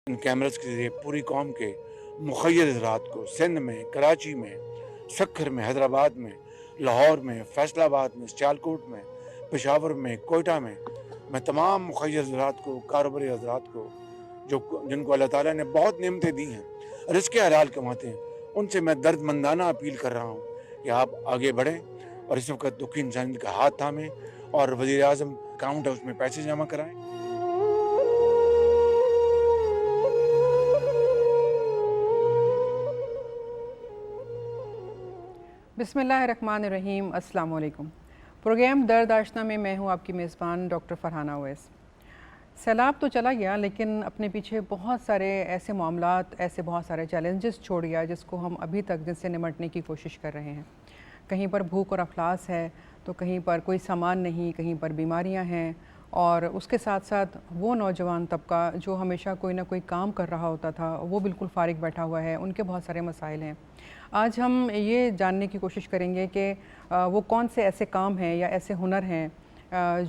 इन cameras के ज़रिए पूरी कौम के मुख़य्यद रात को सिंध में, कराची में, सक्खर में, हैदराबाद में, लाहौर में, फैसलाबाद में, सियालकोट में, पेशावर में, कोयटा में, मैं तमाम मुख़य्यद रात को, कारोबारी हज़रात को जिनको अल्लाह ताला ने बहुत नेमतें दी हैं, रिज़्क़ हलाल कमाते हैं, उनसे मैं दर्दमंदाना अपील कर रहा हूँ कि आप आगे बढ़ें और इस वक़्त दुखी इंसान का हाथ थामें और वज़ीर-ए-आज़म अकाउंट हाउस में पैसे जमा कराएँ। बिस्मिल्लाहिर्रहमानिर्रहीम, अस्सलाम वालेकुम। प्रोग्राम दर्द आशना में मैं हूँ आपकी मेज़बान डॉक्टर फ़रहाना उवैस। सैलाब तो चला गया, लेकिन अपने पीछे बहुत सारे ऐसे मामलात, ऐसे बहुत सारे चैलेंजेस छोड़ गया जिसको हम अभी तक जिनसे निमटने की कोशिश कर रहे हैं। कहीं पर भूख और अफलास है, तो कहीं पर कोई सामान नहीं, कहीं पर बीमारियां हैं, और उसके साथ साथ वो नौजवान तबका जो हमेशा कोई ना कोई काम कर रहा होता था, वो बिल्कुल फ़ारिग बैठा हुआ है, उनके बहुत सारे मसाइल हैं। आज हम ये जानने की कोशिश करेंगे कि वो कौन से ऐसे काम हैं या ऐसे हुनर हैं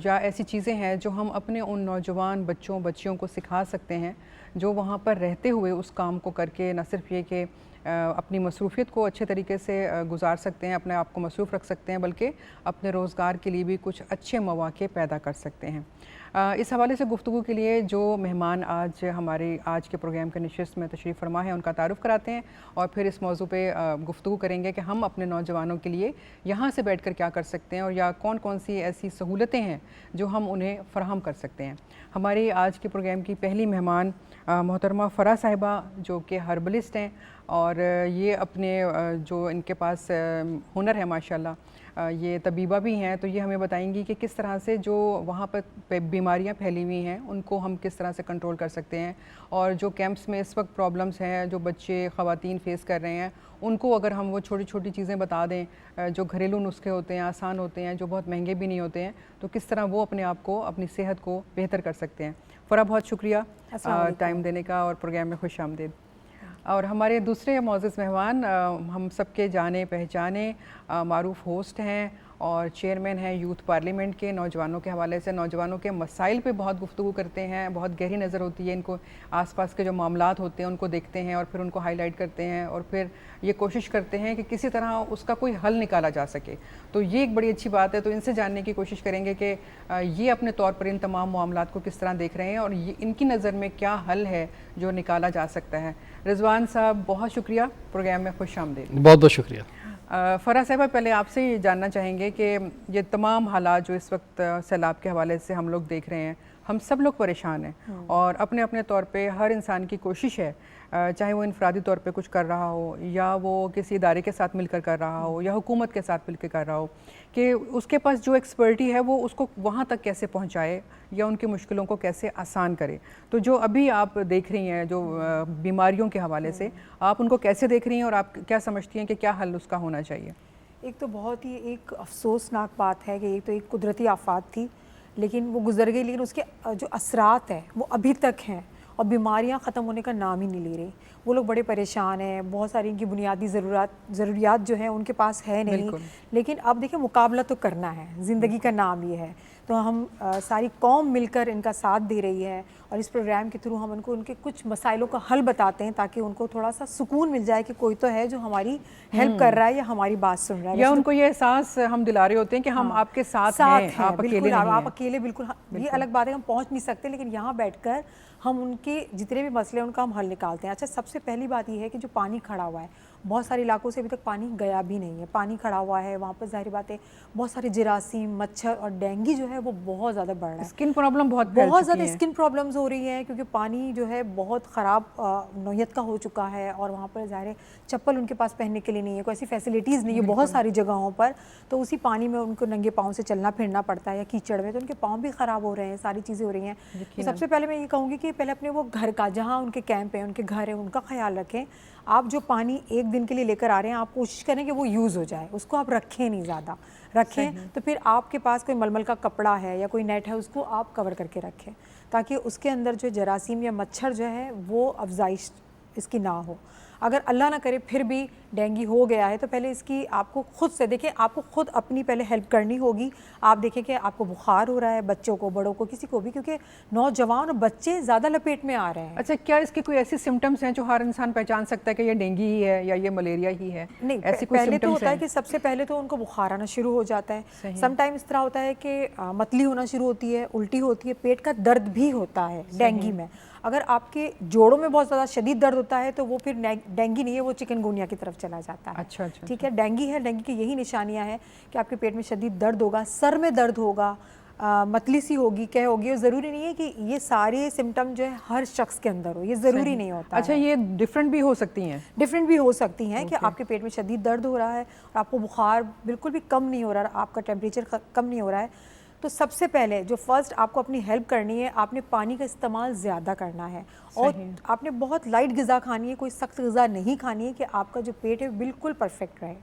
या ऐसी चीज़ें हैं जो हम अपने उन नौजवान बच्चों बच्चियों को सिखा सकते हैं, जो वहाँ पर रहते हुए उस काम को करके न सिर्फ ये कि अपनी मसरूफ़ियत को अच्छे तरीके से गुजार सकते हैं, अपने आप को मसरूफ़ रख सकते हैं, बल्कि अपने रोज़गार के लिए भी कुछ अच्छे मौक़े पैदा कर सकते हैं। इस हवाले से गुफ्तगू के लिए जो मेहमान आज हमारे आज के प्रोग्राम के नशिस्त में तशरीफ़ फरमा है, उनका तारुफ़ कराते हैं और फिर इस मौजू पे गुफ्तगू करेंगे कि हम अपने नौजवानों के लिए यहाँ से बैठ कर क्या कर सकते हैं और या कौन कौन सी ऐसी सहूलतें हैं जो हम उन्हें फ़राहम कर सकते हैं। हमारी आज के प्रोग्राम की पहली मेहमान मोहतरमा फ़रा साहिबा, जो कि हर्बलिस्ट हैं, और ये अपने जो इनके पास हुनर है माशाल्लाह, ये तबीबा भी हैं, तो ये हमें बताएंगी कि किस तरह से जो वहाँ पर बीमारियाँ फैली हुई हैं उनको हम किस तरह से कंट्रोल कर सकते हैं, और जो कैंप्स में इस वक्त प्रॉब्लम्स हैं जो बच्चे ख़वातीन फ़ेस कर रहे हैं, उनको अगर हम वो छोटी छोटी चीज़ें बता दें, जो घरेलू नुस्खे होते हैं, आसान होते हैं, जो बहुत महंगे भी नहीं होते हैं, तो किस तरह वो अपने आप को, अपनी सेहत को बेहतर कर सकते हैं। फ़रा, बहुत शुक्रिया टाइम देने का और प्रोग्राम में खुश आमदीद। और हमारे दूसरे मौजूद मेहमान हम सबके जाने पहचाने मारूफ़ होस्ट हैं और चेयरमैन हैं यूथ पार्लियामेंट के। नौजवानों के हवाले से, नौजवानों के मसाइल पे बहुत गुफ्तगू करते हैं, बहुत गहरी नज़र होती है इनको, आसपास के जो मामलात होते हैं उनको देखते हैं और फिर उनको हाईलाइट करते हैं और फिर ये कोशिश करते हैं कि किसी तरह उसका कोई हल निकाला जा सके। तो ये एक बड़ी अच्छी बात है। तो इनसे जानने की कोशिश करेंगे कि ये अपने तौर पर इन तमाम मामलात को किस तरह देख रहे हैं और ये इनकी नज़र में क्या हल है जो निकाला जा सकता है। रिजवान साहब, बहुत शुक्रिया, प्रोग्राम में खुश आमदीद। बहुत बहुत शुक्रिया। फ़रा साहिबा, पहले आपसे ये जानना चाहेंगे कि ये तमाम हालात जो इस वक्त सैलाब के हवाले से हम लोग देख रहे हैं, हम सब लोग परेशान हैं और अपने अपने तौर पे हर इंसान की कोशिश है, चाहे वो इनफरादी तौर पे कुछ कर रहा हो या वो किसी इदारे के साथ मिलकर कर रहा हो या हुकूमत के साथ मिलकर कर रहा हो, कि उसके पास जो एक्सपर्टी है वो उसको वहाँ तक कैसे पहुँचाए या उनकी मुश्किलों को कैसे आसान करे। तो जो अभी आप देख रही हैं जो बीमारियों के हवाले से, आप उनको कैसे देख रही हैं और आप क्या समझती हैं कि क्या हल उसका होना चाहिए? एक तो बहुत ही एक अफसोसनाक बात है कि एक तो एक कुदरती आफात थी, लेकिन वो गुजर गई, लेकिन उसके जो असरात हैं वो अभी तक हैं और बीमारियां ख़त्म होने का नाम ही नहीं ले रही। वो लोग बड़े परेशान हैं, बहुत सारी इनकी बुनियादी ज़रूरियात जो हैं उनके पास है नहीं, लेकिन अब देखिए मुकाबला तो करना है, ज़िंदगी का नाम ये है। तो हम सारी कौम मिलकर इनका साथ दे रही है और इस प्रोग्राम के थ्रू हम उनको उनके कुछ मसाइलों का हल बताते हैं ताकि उनको थोड़ा सा सुकून मिल जाए कि कोई तो है जो हमारी हेल्प कर रहा है या हमारी बात सुन रहा है, या उनको ये एहसास हम दिला रहे होते हैं कि हम आपके साथ हैं, आप अकेले नहीं हैं। आप अकेले बिल्कुल, ये अलग बात है हम पहुंच नहीं सकते, लेकिन यहाँ बैठकर हम उनके जितने भी मसले हैं उनका हम हल निकालते हैं। अच्छा, सबसे पहली बात ये है कि जो पानी खड़ा हुआ है, बहुत सारे इलाकों से अभी तक पानी गया भी नहीं है, पानी खड़ा हुआ है वहाँ पर। जाहिर बात है बहुत सारे जरासीम, मच्छर और डेंगू जो है वो बहुत ज़्यादा बढ़ रहा है। स्किन प्रॉब्लम बहुत फैल बहुत चुकी ज़्यादा है। स्किन प्रॉब्लम्स हो रही है क्योंकि पानी जो है बहुत ख़राब नौयत का हो चुका है और वहाँ पर ज़ाहिर है चप्पल उनके पास पहनने के लिए नहीं है, कोई ऐसी फैसिलिटीज़ नहीं है बहुत सारी जगहों पर। तो उसी पानी में उनको नंगे पाँव से चलना फिरना पड़ता है या कीचड़ में, तो उनके पाँव भी ख़राब हो रहे हैं, सारी चीज़ें हो रही हैं। तो सबसे पहले मैं ये कहूँगी कि पहले अपने वो घर का, जहाँ उनके कैंप है, उनके घर है, उनका ख्याल रखें। आप जो पानी एक दिन के लिए लेकर आ रहे हैं, आप कोशिश करें कि वो यूज़ हो जाए, उसको आप रखें नहीं, ज़्यादा रखें। तो फिर आपके पास कोई मलमल का कपड़ा है या कोई नेट है, उसको आप कवर करके रखें ताकि उसके अंदर जो जरासीम या मच्छर जो है वो अफजाइश इसकी ना हो। अगर अल्लाह ना करे फिर भी डेंगू हो गया है तो पहले इसकी आपको खुद से देखिए, आपको खुद अपनी पहले हेल्प करनी होगी। आप देखें कि आपको बुखार हो रहा है, बच्चों को, बड़ों को, किसी को भी, क्योंकि नौजवान और बच्चे ज़्यादा लपेट में आ रहे हैं। अच्छा, क्या इसके कोई ऐसे सिम्टम्स हैं जो हर इंसान पहचान सकता है कि ये डेंगू ही है या ये मलेरिया ही है? नहीं, ऐसे कोई पहले तो होता है हैं? कि सबसे पहले तो उनको बुखार आना शुरू हो जाता है। समटाइम इस तरह होता है कि मतली होना शुरू होती है, उल्टी होती है, पेट का दर्द भी होता है डेंगू में। अगर आपके जोड़ों में बहुत ज़्यादा शदीद दर्द होता है तो वो फिर डेंगू नहीं है, वो चिकनगुनिया की तरफ चला जाता है। अच्छा, ठीक है, डेंगू है, डेंगू की यही निशानियां हैं कि आपके पेट में शदीद दर्द होगा, सर में दर्द होगा, मतली सी होगी, क्या होगी। और ज़रूरी नहीं है कि ये सारे सिम्टम जो है हर शख्स के अंदर हो, ये ज़रूरी नहीं होता। अच्छा, ये डिफरेंट भी हो सकती हैं? डिफरेंट भी हो सकती हैं कि आपके पेट में शदीद दर्द हो रहा है और आपको बुखार बिल्कुल भी कम नहीं हो रहा, आपका टेम्परेचर कम नहीं हो रहा है। तो सबसे पहले जो फर्स्ट आपको अपनी हेल्प करनी है, आपने पानी का इस्तेमाल ज़्यादा करना है और आपने बहुत लाइट ग़िज़ा खानी है, कोई सख्त ग़िज़ा नहीं खानी है कि आपका जो पेट है बिल्कुल परफेक्ट रहे।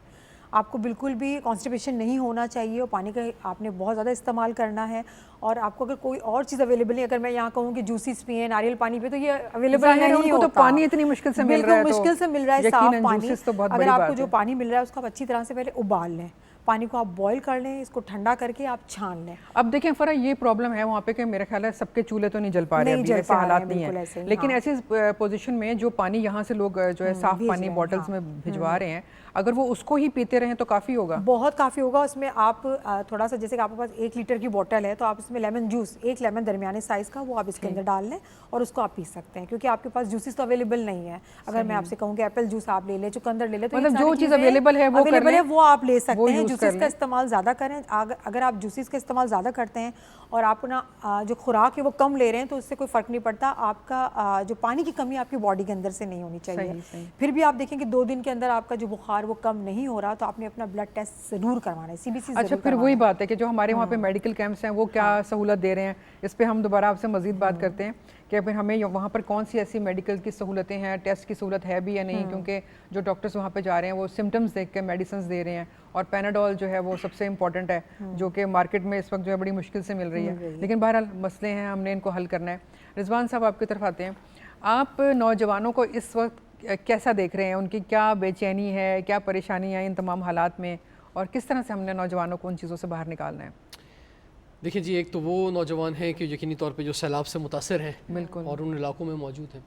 आपको बिल्कुल भी कॉन्स्टिपेशन नहीं होना चाहिए और पानी का आपने बहुत ज़्यादा इस्तेमाल करना है। और आपको अगर कोई और चीज़ अवेलेबल नहीं, अगर मैं यहाँ कहूँ कि जूसेस पिए, नारियल पानी पिए, तो ये अवेलेबल नहीं होता। तो पानी इतनी मुश्किल से मिल रहा है, मुश्किल से मिल रहा है साफ पानी। तो बहुत अगर आपको जो पानी मिल रहा है उसको आप अच्छी तरह से पहले उबाल लें, पानी को आप बॉईल कर लें, इसको ठंडा करके आप छान लें। अब देखें फरा, ये प्रॉब्लम है वहाँ पे कि मेरा ख्याल है सबके चूल्हे तो नहीं जल पा रहे हैं, ऐसे हालात नहीं है। लेकिन ऐसी पोजीशन में जो पानी यहाँ से लोग जो है साफ पानी बॉटल्स में भिजवा रहे हैं, अगर वो उसको ही पीते रहें तो काफ़ी होगा, बहुत काफ़ी होगा। उसमें आप थोड़ा सा, जैसे कि आपके पास 1 लीटर की बोतल है तो आप इसमें लेमन जूस, 1 लेमन दरमियाने साइज़ का, वो आप इसके अंदर डाल लें और उसको आप पी सकते हैं, क्योंकि आपके पास जूसेस तो अवेलेबल नहीं है। अगर मैं आपसे कहूँ कि एप्पल जूस आप ले लें, चुकंदर ले लें, तो मतलब जो चीज़ अवेलेबल है वो आप ले सकते हैं। जूसेस का इस्तेमाल ज़्यादा करें। अगर आप जूसेस का इस्तेमाल ज़्यादा करते हैं और आप ना जो खुराक है वो कम ले रहे हैं तो उससे कोई फ़र्क नहीं पड़ता। आपका जो पानी की कमी आपकी बॉडी के अंदर से नहीं होनी चाहिए। फिर भी आप देखें कि 2 दिन के अंदर आपका जो बुखार वो कम नहीं हो रहा तो आपने अपना ब्लड टेस्ट ज़रूर करवाना है, CBC। अच्छा, फिर वही बात है कि जो हमारे वहाँ पे मेडिकल कैंप्स हैं वो क्या सहूलत दे रहे हैं, इस पर हम दोबारा आपसे मज़ीद बात करते हैं कि फिर हमें वहाँ पर कौन सी ऐसी मेडिकल की सहूलतें हैं, टेस्ट की सहूलत है भी या नहीं, क्योंकि जो डॉक्टर्स वहाँ पे जा रहे हैं वो सिम्टम्स देख के मेडिसिन दे रहे हैं और पैनाडोल जो है वो सबसे इम्पॉर्टेंट है, जो कि मार्केट में इस वक्त जो है बड़ी मुश्किल से मिल रही है। लेकिन बहरहाल मसले हैं, हमने इनको हल करना है। रिजवान साहब, आपकी तरफ आते हैं। आप नौजवानों को इस वक्त कैसा देख रहे हैं, उनकी क्या बेचैनी है, क्या परेशानी है इन तमाम हालात में, और किस तरह से हमने नौजवानों को उन चीज़ों से बाहर निकालना है? देखिए जी, एक तो वो नौजवान हैं कि यकीनी तौर पे जो सैलाब से मुतासर हैं, बिल्कुल, और उन इलाकों में मौजूद हैं,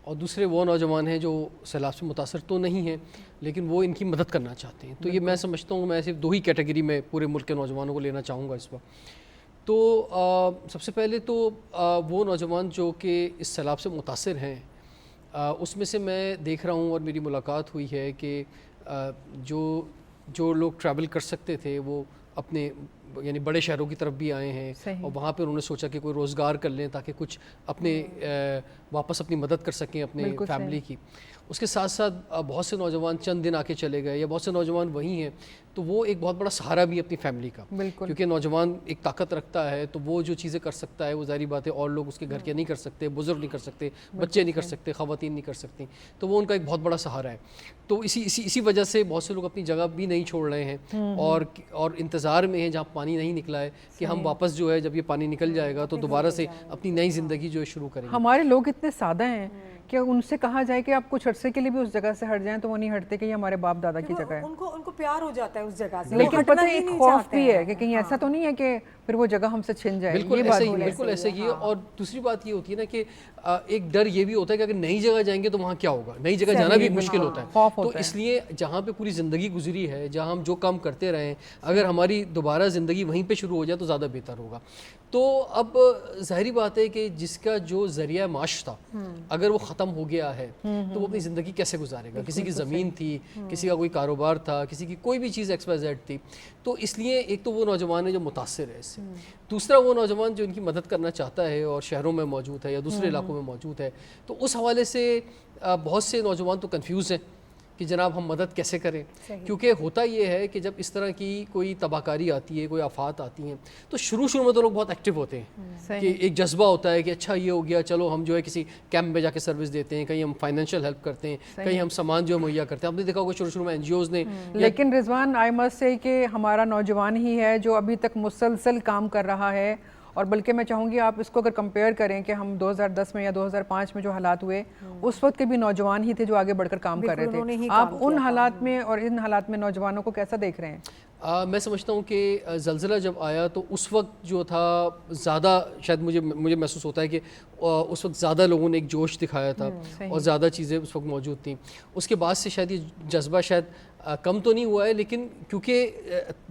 और दूसरे वो नौजवान हैं जो सैलाब से मुतासर तो नहीं हैं लेकिन वो इनकी मदद करना चाहते हैं। तो ये मैं समझता हूँ, मैं सिर्फ 2 ही कैटेगरी में पूरे मुल्क के नौजवानों को लेना चाहूँगा इस वक्त। तो सबसे पहले तो वो नौजवान जो कि इस सैलाब से मुतासर हैं, उसमें से मैं देख रहा हूँ और मेरी मुलाकात हुई है कि जो लोग ट्रैवल कर सकते थे वो अपने यानी बड़े शहरों की तरफ भी आए हैं और वहाँ पे उन्होंने सोचा कि कोई रोज़गार कर लें ताकि कुछ अपने वापस अपनी मदद कर सकें अपने फैमिली की। उसके साथ साथ बहुत से नौजवान चंद दिन आके चले गए या बहुत से नौजवान वहीं हैं, तो वो एक बहुत बड़ा सहारा भी अपनी फैमिली का, क्योंकि नौजवान एक ताकत रखता है तो वो जो चीज़ें कर सकता है वो ज़ाहिर बात है और लोग उसके घर के नहीं कर सकते, बुज़ुर्ग नहीं कर सकते, बच्चे नहीं कर सकते, ख़वातीन नहीं कर सकती, तो वो उनका एक बहुत बड़ा सहारा है। तो इसी वजह से बहुत से लोग अपनी जगह भी नहीं छोड़ रहे हैं और इंतज़ार में हैं जहाँ पानी नहीं निकला है कि हम वापस जो है जब ये पानी निकल जाएगा तो दोबारा से अपनी नई ज़िंदगी जो है शुरू करेंगे। हमारे लोग इतने सादा हैं कि उनसे कहा जाए कि आप कुछ अरसे के लिए भी उस जगह से हट जाएं तो वो नहीं हटते कि ये हमारे बाप दादा की जगह है। उनको प्यार हो जाता है उस जगह से, लेकिन पता है एक खौफ भी है कि कहीं ऐसा तो नहीं है कि फिर वो जगह हमसे छिन जाए। बिल्कुल ऐसे ही है। और दूसरी बात ये होती है ना कि एक डर ये भी होता है कि अगर नई जगह जाएंगे तो वहाँ क्या होगा, नई जगह जाना भी मुश्किल होता है। तो इसलिए जहाँ पे पूरी ज़िंदगी गुजरी है, जहाँ हम जो काम करते रहे, अगर हमारी दोबारा ज़िंदगी वहीं पे शुरू हो जाए तो ज़्यादा बेहतर होगा। तो अब ज़ाहिरी बात है कि जिसका जो ज़रिया माश था अगर वो ख़त्म ख़त्म हो गया है तो वो अपनी ज़िंदगी कैसे गुजारेगा। किसी की ज़मीन थी, किसी का कोई कारोबार था, किसी की कोई भी चीज़ XYZ थी। तो इसलिए एक तो वो नौजवान है जो मुतासिर है इससे, दूसरा वो नौजवान जो इनकी मदद करना चाहता है और शहरों में मौजूद है या दूसरे इलाकों में मौजूद है। तो उस हवाले से बहुत से नौजवान तो कन्फ्यूज़ हैं कि जनाब हम मदद कैसे करें, क्योंकि होता ये है कि जब इस तरह की कोई तबाहकारी आती है, कोई आफात आती हैं, तो शुरू में तो लोग बहुत एक्टिव होते हैं कि एक जज्बा होता है कि अच्छा ये हो गया, चलो हम जो है किसी कैंप में जाके सर्विस देते हैं, कहीं हम फाइनेंशियल हेल्प करते हैं, कहीं हम सामान जो मुहैया करते हैं। आपने देखा होगा शुरू में NGOs ने। लेकिन रिजवान, आई मस्ट से कि हमारा नौजवान ही है जो अभी तक मुसलसल काम कर रहा है, और बल्कि मैं चाहूँगी आप इसको अगर कंपेयर करें कि हम 2010 में या 2005 में जो हालात हुए, उस वक्त के भी नौजवान ही थे जो आगे बढ़कर काम कर रहे थे। आप उन हालात में और इन हालात में नौजवानों को कैसा देख रहे हैं? मैं समझता हूँ कि ज़लज़ला जब आया तो उस वक्त जो था ज़्यादा शायद मुझे महसूस होता है कि उस वक्त ज़्यादा लोगों ने एक जोश दिखाया था और ज़्यादा चीज़ें उस वक्त मौजूद थी। उसके बाद से शायद ये जज्बा शायद कम तो नहीं हुआ है, लेकिन क्योंकि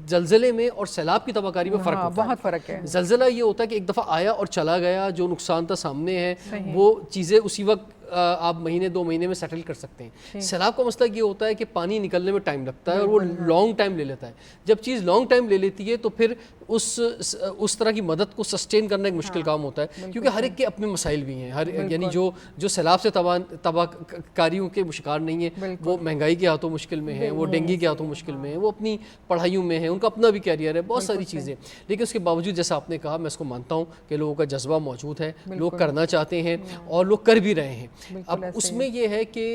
ज़लज़ले में और सैलाब की तबाहकारी में फ़र्क होता है, बहुत फ़र्क है। ज़लज़ला ये होता है कि एक दफ़ा आया और चला गया, जो नुकसान था सामने है, वो चीज़ें उसी वक्त आप महीने 2 महीने में सेटल कर सकते हैं। सैलाब का मसला ये होता है कि पानी निकलने में टाइम लगता है और वो लॉन्ग टाइम ले लेता है। जब चीज़ लॉन्ग टाइम ले लेती है तो फिर उस तरह की मदद को सस्टेन करना एक मुश्किल काम होता है, क्योंकि हर एक के अपने मसाइल भी हैं। यानी जो सैलाब से तबाहकारियों के शिकार नहीं है, वो महंगाई के हाथों मुश्किल में है, वो डेंगू के हाथों मुश्किल में है, वो अपनी पढ़ाइयों में है, उनका अपना भी कैरियर है, बहुत सारी चीज़ें। लेकिन उसके बावजूद जैसा आपने कहा, मैं इसको मानता हूँ कि लोगों का जज्बा मौजूद है, लोग करना चाहते हैं और लोग कर भी रहे हैं। अब उसमें यह है कि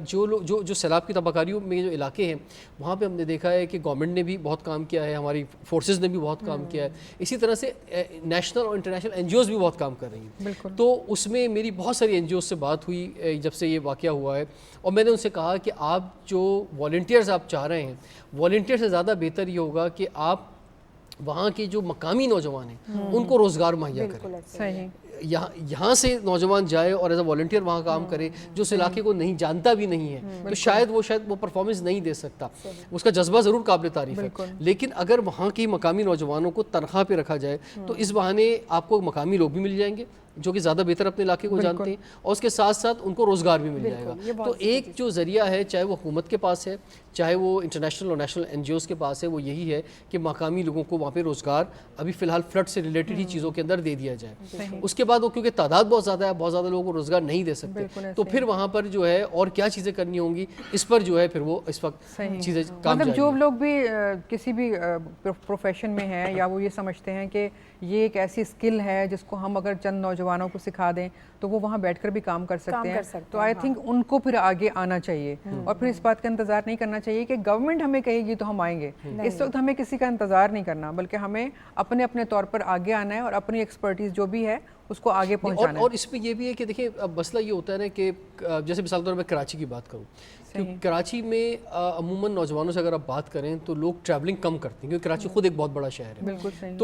जो सैलाब की तबाहकारियों में जो इलाके हैं, वहाँ पे हमने देखा है कि गवर्नमेंट ने भी बहुत काम किया है, हमारी फोर्सेस ने भी बहुत काम किया है, इसी तरह से नेशनल और इंटरनेशनल NGOs भी बहुत काम कर रही हैं। तो उसमें मेरी बहुत सारी NGOs से बात हुई जब से ये वाक़या हुआ है, और मैंने उनसे कहा कि आप जो वॉलंटियर्स आप चाह रहे हैं, वॉलंटियर से ज़्यादा बेहतर ये होगा कि आप वहाँ के जो मकामी नौजवान हैं उनको रोज़गार मुहैया करें। सही। यहाँ से नौजवान जाए और एज अ वॉलंटियर वहाँ काम करे, जो उस इलाके को नहीं जानता भी नहीं है, तो शायद वो परफॉर्मेंस नहीं दे सकता। उसका जज्बा ज़रूर काबिल तारीफ है, लेकिन अगर वहाँ के मकामी नौजवानों को तनख्वाह पे रखा जाए तो इस बहाने आपको मकामी लोग भी मिल जाएंगे जो कि ज़्यादा बेहतर अपने इलाके को जानते हैं, और उसके साथ साथ उनको रोज़गार भी मिल जाएगा। तो एक जो ज़रिया है, चाहे वो हुकूमत के पास है, चाहे वो इंटरनेशनल और नेशनल NGOs के पास है, वो यही है कि मकामी लोगों को वहाँ पे रोज़गार अभी फ़िलहाल फ्लड से रिलेटेड ही चीज़ों के अंदर दे दिया जाए। उसके बाद वो क्योंकि तादाद बहुत ज़्यादा है, बहुत ज़्यादा लोगों को रोज़गार नहीं दे सकते, तो फिर वहाँ पर जो है और क्या चीज़ें करनी होंगी, इस पर जो है फिर वो इस वक्त चीज़ें काम मतलब जो लोग भी किसी भी प्रोफेशन में हैं, या वो ये समझते हैं कि ये एक ऐसी स्किल है जिसको हम अगर चंद नौजवानों को सिखा दें तो वो वहाँ बैठकर भी काम कर सकते हैं, तो आई थिंक उनको फिर आगे आना चाहिए और फिर इस बात का इंतज़ार नहीं करना चाहिए कि गवर्नमेंट हमें कहेगी तो हम आएंगे। इस वक्त हमें किसी का इंतज़ार नहीं करना, बल्कि हमें अपने अपने तौर पर आगे आना है और अपनी एक्सपर्टीज़ जो भी है उसको आगे पहुंचाना है। और इसमें ये भी है कि देखिए, अब मसला ये होता है ना कि जैसे मिसाल के तौर पर मैं कराची की बात करूँ, क्योंकि कराची में अमूमन नौजवानों से अगर आप बात करें तो लोग ट्रैवलिंग कम करते हैं, क्योंकि कराची खुद एक बहुत बड़ा शहर है। बिल्कुल सही।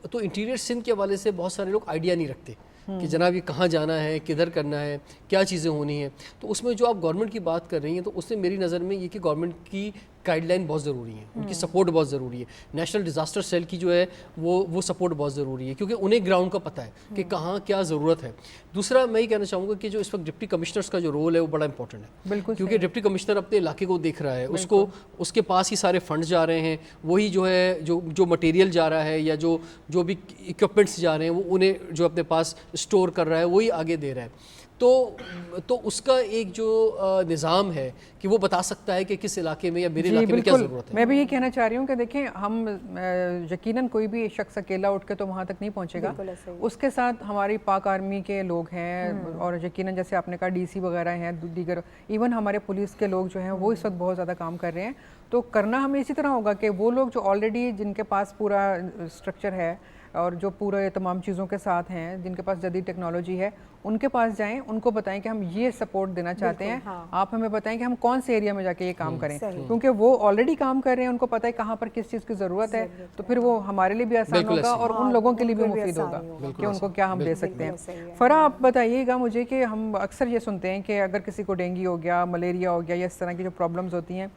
तो इंटीरियर सिंध के हवाले से बहुत सारे लोग आइडिया नहीं रखते कि जनाब ये कहाँ जाना है, किधर करना है, क्या चीज़ें होनी है। तो उसमें जो आप गवर्नमेंट की बात कर रही हैं, तो उससे मेरी नज़र में ये कि गवर्नमेंट की गाइडलाइन बहुत ज़रूरी है, उनकी सपोर्ट बहुत ज़रूरी है। नेशनल डिज़ास्टर सेल की जो है वो सपोर्ट बहुत ज़रूरी है, क्योंकि उन्हें ग्राउंड का पता है कि कहाँ क्या ज़रूरत है। दूसरा मैं ये कहना चाहूँगा कि जो इस वक्त डिप्टी कमिश्नर्स का जो रोल है वो बड़ा इंपॉर्टेंट है, बिल्कुल, क्योंकि डिप्टी कमिश्नर अपने इलाके को देख रहा है, उसको उसके पास ही सारे फंड जा रहे हैं, वही जो है जो मटेरियल जा रहा है या जो भी इक्विपमेंट्स जा रहे हैं वो उन्हें जो अपने पास स्टोर कर रहा है वही आगे दे रहा है। तो उसका एक जो निज़ाम है कि वो बता सकता है कि किस इलाके में या मेरे इलाके में क्या ज़रूरत है। मैं भी ये कहना चाह रही हूँ कि देखें, हम यकीनन कोई भी शख्स अकेला उठ के तो वहाँ तक नहीं पहुँचेगा, उसके साथ हमारी पाक आर्मी के लोग हैं और यकीनन जैसे आपने कहा DC वगैरह हैं, दीगर इवन हमारे पुलिस के लोग जो हैं वो इस वक्त बहुत ज़्यादा काम कर रहे हैं। तो करना हमें इसी तरह होगा कि वो लोग जो ऑलरेडी जिनके पास पूरा स्ट्रक्चर है और जो पूरे तमाम चीज़ों के साथ हैं, जिनके पास जदीद टेक्नोलॉजी है, उनके पास जाएं, उनको बताएं कि हम ये सपोर्ट देना चाहते हैं। आप हमें बताएं कि हम कौन से एरिया में जाके ये काम करें, क्योंकि वो ऑलरेडी काम कर रहे हैं, उनको पता है कहाँ पर किस चीज़ की ज़रूरत है, तो फिर वो हमारे लिए भी आसान होगा और उन लोगों के लिए भी मुफीद होगा कि उनको क्या हम दे सकते हैं। फरा, आप बताइएगा मुझे कि हम अक्सर ये सुनते हैं कि अगर किसी को डेंगू हो गया, मलेरिया हो गया या इस तरह की जो प्रॉब्लम्स होती हैं,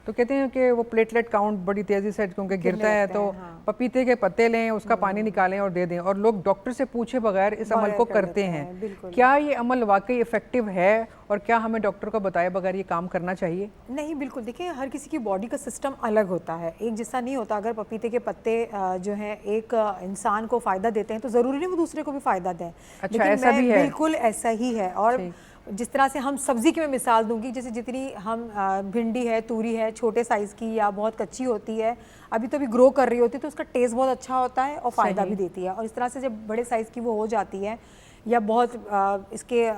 तो कहते हैं कि वो प्लेटलेट काउंट बड़ी तेज़ी से क्योंकि गिरता है, तो पपीते के पत्ते लें, उसका पानी निकालें और दे दें, और लोग डॉक्टर से पूछे बगैर इस अमल को करते हैं। क्या ये अमल वाकई इफ़ेक्टिव है और क्या हमें डॉक्टर को बताए बगैर ये काम करना चाहिए? नहीं, बिल्कुल। देखिए, हर किसी की बॉडी का सिस्टम अलग होता है, एक जैसा नहीं होता। अगर पपीते के पत्ते जो हैं एक इंसान को फ़ायदा देते हैं तो ज़रूरी नहीं वो दूसरे को भी फ़ायदा दें। अच्छा, ऐसा भी है? बिल्कुल ऐसा ही है। और जिस तरह से हम सब्ज़ी की मैं मिसाल दूंगी, जैसे जितनी हम भिंडी है, तूरी है, छोटे साइज़ की या बहुत कच्ची होती है, अभी तो अभी ग्रो कर रही होती है, तो उसका टेस्ट बहुत अच्छा होता है और फ़ायदा भी देती है। और इस तरह से जब बड़े साइज़ की वो हो जाती है या बहुत इसके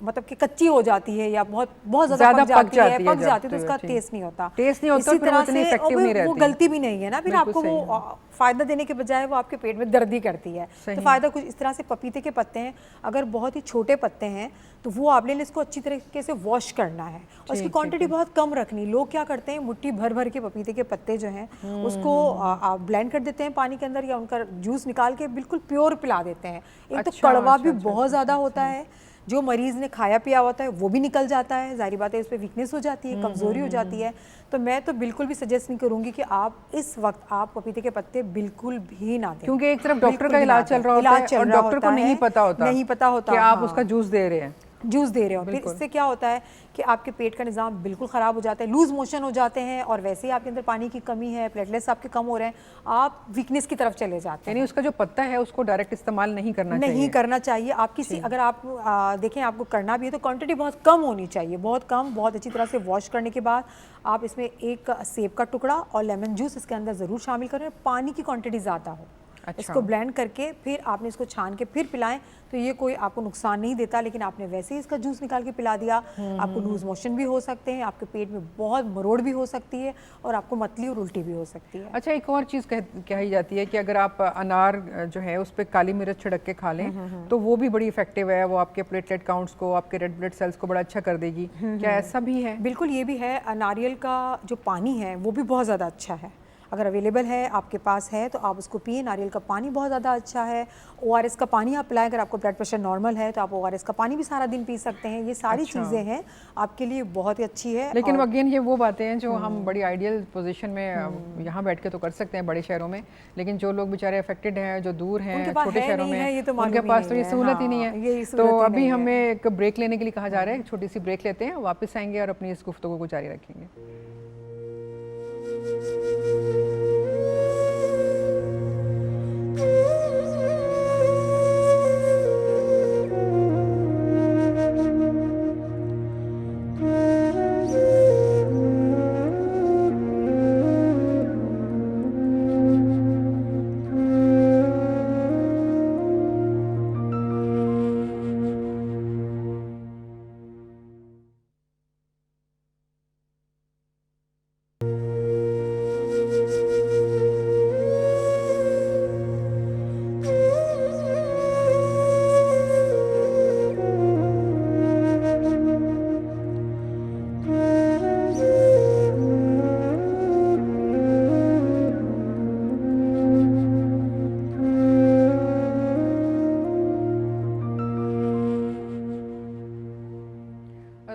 मतलब कि कच्ची हो जाती है या बहुत बहुत ज़्यादा पक जाती है तो उसका टेस्ट नहीं होता। इसी तरह से वो गलती भी नहीं है ना, फिर आपको वो फ़ायदा देने के बजाय वो आपके पेट में दर्द ही करती है। तो फ़ायदा कुछ इस तरह से पपीते के पत्ते हैं, अगर बहुत ही छोटे पत्ते हैं तो वो आपने इसको अच्छी तरीके से वॉश करना है और इसकी क्वांटिटी बहुत कम रखनी। लोग क्या करते हैं, मुट्ठी भर भर के पपीते के पत्ते जो हैं उसको ब्लेंड कर देते हैं पानी के अंदर या उनका जूस निकाल के बिल्कुल प्योर पिला देते हैं। एक तो कड़वा भी बहुत ज़्यादा होता है, जो मरीज़ ने खाया पिया होता है वो भी निकल जाता है, जाहिर बात है इस पर वीकनेस हो जाती है, कमज़ोरी हो जाती है। तो मैं तो बिल्कुल भी सजेस्ट नहीं करूंगी कि आप इस वक्त आप पपीते के पत्ते बिल्कुल भी ना दें, क्योंकि एक तरफ डॉक्टर का इलाज चल रहा होता है और डॉक्टर को नहीं पता होता कि आप उसका जूस दे रहे हैं, फिर इससे क्या होता है कि आपके पेट का निज़ाम बिल्कुल ख़राब हो जाता है, लूज़ मोशन हो जाते हैं और वैसे ही आपके अंदर पानी की कमी है, प्लेटलेट्स आपके कम हो रहे हैं, आप वीकनेस की तरफ चले जाते हैं। यानी उसका जो पत्ता है उसको डायरेक्ट इस्तेमाल नहीं करना चाहिए। आप किसी अगर आप देखें आपको करना भी है तो क्वांटिटी बहुत कम होनी चाहिए, बहुत कम, बहुत अच्छी तरह से वॉश करने के बाद आप इसमें एक सेब का टुकड़ा और लेमन जूस इसके अंदर ज़रूर शामिल करें, पानी की क्वांटिटी ज़्यादा हो। अच्छा। इसको ब्लेंड करके फिर आपने इसको छान के फिर पिलाएं तो ये कोई आपको नुकसान नहीं देता, लेकिन आपने वैसे ही इसका जूस निकाल के पिला दिया, आपको लूज मोशन भी हो सकते हैं, आपके पेट में बहुत मरोड़ भी हो सकती है और आपको मतली और उल्टी भी हो सकती है। अच्छा, एक और चीज़ कही जाती है कि अगर आप अनार जो है उस पर काली मिर्च छिड़क के खा लें तो वो भी बड़ी इफेक्टिव है, वो आपके प्लेटलेट काउंट्स को, आपके रेड ब्लड सेल्स को बड़ा अच्छा कर देगी। क्या ऐसा भी है? बिल्कुल, ये भी है। नारियल का जो पानी है वो भी बहुत ज़्यादा अच्छा है, अगर अवेलेबल है आपके पास है तो आप उसको पिए। नारियल का पानी बहुत ज़्यादा अच्छा है। ORS का पानी आप पिलाएं, अगर आपको ब्लड प्रेशर नॉर्मल है तो आप ORS का पानी भी सारा दिन पी सकते हैं। ये सारी चीज़ें हैं आपके लिए बहुत ही अच्छी है। लेकिन अगेन ये वो बातें हैं जो हम बड़ी आइडियल पोजीशन में यहाँ बैठ के तो कर सकते हैं बड़े शहरों में, लेकिन जो लोग बेचारे अफेक्टेड हैं, जो दूर हैं छोटे शहरों में, उनके पास तो ये सहूलत ही नहीं है। तो अभी हमें एक ब्रेक लेने के लिए कहा जा रहा है, एक छोटी सी ब्रेक लेते हैं, वापस आएंगे और अपनी इस गुफ्तगू को जारी रखेंगे।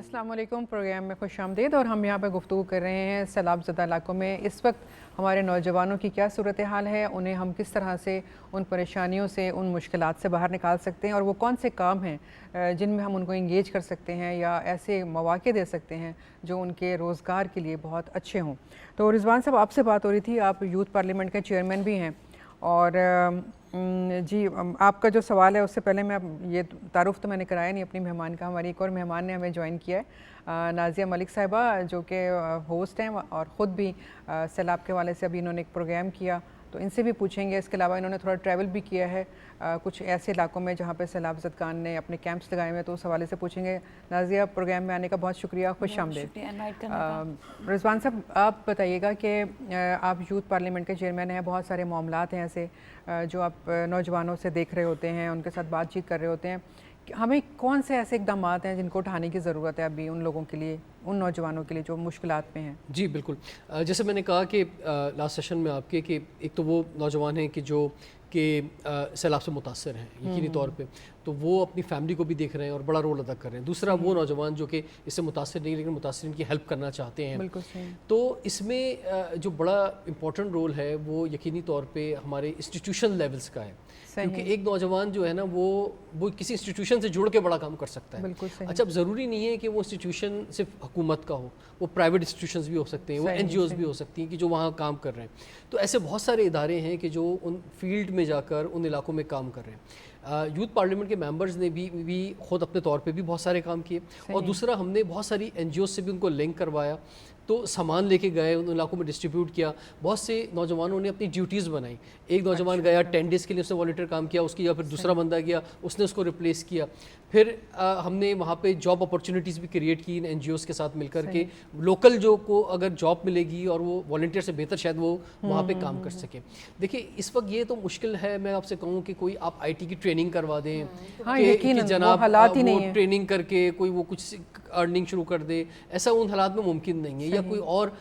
अस्सलामुअलैकुम, प्रोग्राम में खुशामदीद। और हम यहाँ पर गुफ्तगू कर रहे हैं सैलाब ज़दा इलाकों में इस वक्त हमारे नौजवानों की क्या सूरत हाल है, उन्हें हम किस तरह से उन परेशानियों से, उन मुश्किलात से बाहर निकाल सकते हैं और वो कौन से काम हैं जिनमें हम उनको इंगेज कर सकते हैं या ऐसे मौक़े दे सकते हैं जो उनके रोज़गार के लिए बहुत अच्छे हों। तो रिजवान साहब, आपसे बात हो रही थी, आप यूथ पार्लियामेंट के चेयरमैन भी हैं और जी आपका जो सवाल है उससे पहले मैं ये तारुफ़ तो मैंने कराया नहीं अपनी मेहमान का, हमारी एक और मेहमान ने हमें ज्वाइन किया है, नाज़िया मलिक साहिबा, जो कि होस्ट हैं और ख़ुद भी सैलाब के वाले से अभी इन्होंने एक प्रोग्राम किया, तो इनसे भी पूछेंगे। इसके अलावा इन्होंने थोड़ा ट्रैवल भी किया है कुछ ऐसे इलाकों में जहाँ पे सैलाब ज़दगान ने अपने कैंप्स लगाए हुए, तो उस हवाले से पूछेंगे। नाज़िया, प्रोग्राम में आने का बहुत शुक्रिया, खुशामदीद। रिजवान साहब, आप बताइएगा कि आप यूथ पार्लियामेंट के चेयरमैन हैं, बहुत सारे मामलात हैं ऐसे जो आप नौजवानों से देख रहे होते हैं, उनके साथ बातचीत कर रहे होते हैं, हमें कौन से ऐसे इकदाम हैं जिनको उठाने की ज़रूरत है अभी उन लोगों के लिए, उन नौजवानों के लिए जो मुश्किलात में हैं? जी बिल्कुल, जैसे मैंने कहा कि लास्ट सेशन में आपके कि एक तो वो नौजवान हैं कि जो कि सैलाब से मुतासर हैं यकीनी तौर पे, तो वो अपनी फैमिली को भी देख रहे हैं और बड़ा रोल अदा कर रहे हैं। दूसरा वो नौजवान जो कि इससे मुतासर नहीं लेकिन मुतासरीन की हेल्प करना चाहते हैं। बिल्कुल सही। तो इसमें जो बड़ा इम्पोर्टेंट रोल है वो यकीनी तौर पे हमारे इंस्टीट्यूशन लेवल्स का है, क्योंकि एक नौजवान जो है ना वो किसी इंस्टीट्यूशन से जुड़ के बड़ा काम कर सकता है। बिल्कुल सही। अच्छा, अब ज़रूरी नहीं है कि वो इंस्टीट्यूशन सिर्फ हुकूमत का हो, वो प्राइवेट इंस्टीट्यूशंस भी हो सकते हैं, वो NGOs भी हो सकती हैं कि जो वहाँ काम कर रहे हैं। तो ऐसे बहुत सारे इदारे हैं कि जो उन फील्ड में जाकर उन इलाकों में काम कर रहे हैं। यूथ पार्लियामेंट के मेंबर्स ने भी खुद अपने तौर पे भी बहुत सारे काम किए, और दूसरा हमने बहुत सारी NGOs से भी उनको लिंक करवाया, तो सामान लेके गए, उन इलाकों में डिस्ट्रीब्यूट किया। बहुत से नौजवानों ने अपनी ड्यूटीज़ बनाई। एक नौजवान गया 10 डेज़ के लिए, उसने वॉलंटियर काम किया, उसकी या फिर दूसरा बंदा गया, उसने उसको रिप्लेस किया। फिर हमने वहाँ पे जॉब अपॉर्चुनिटीज़ भी क्रिएट की इन NGOs के साथ मिलकर के, लोकल जो को अगर जॉब मिलेगी और वो वॉलंटियर से बेहतर शायद वो वहाँ पे काम कर सके। देखिए इस वक्त ये तो मुश्किल है, मैं आपसे कहूँ कि कोई आप IT की ट्रेनिंग करवा दें कि जनाब वो ट्रेनिंग करके कोई वो कुछ अर्निंग शुरू कर दे, ऐसा उन हालात में मुमकिन नहीं है। या कोई और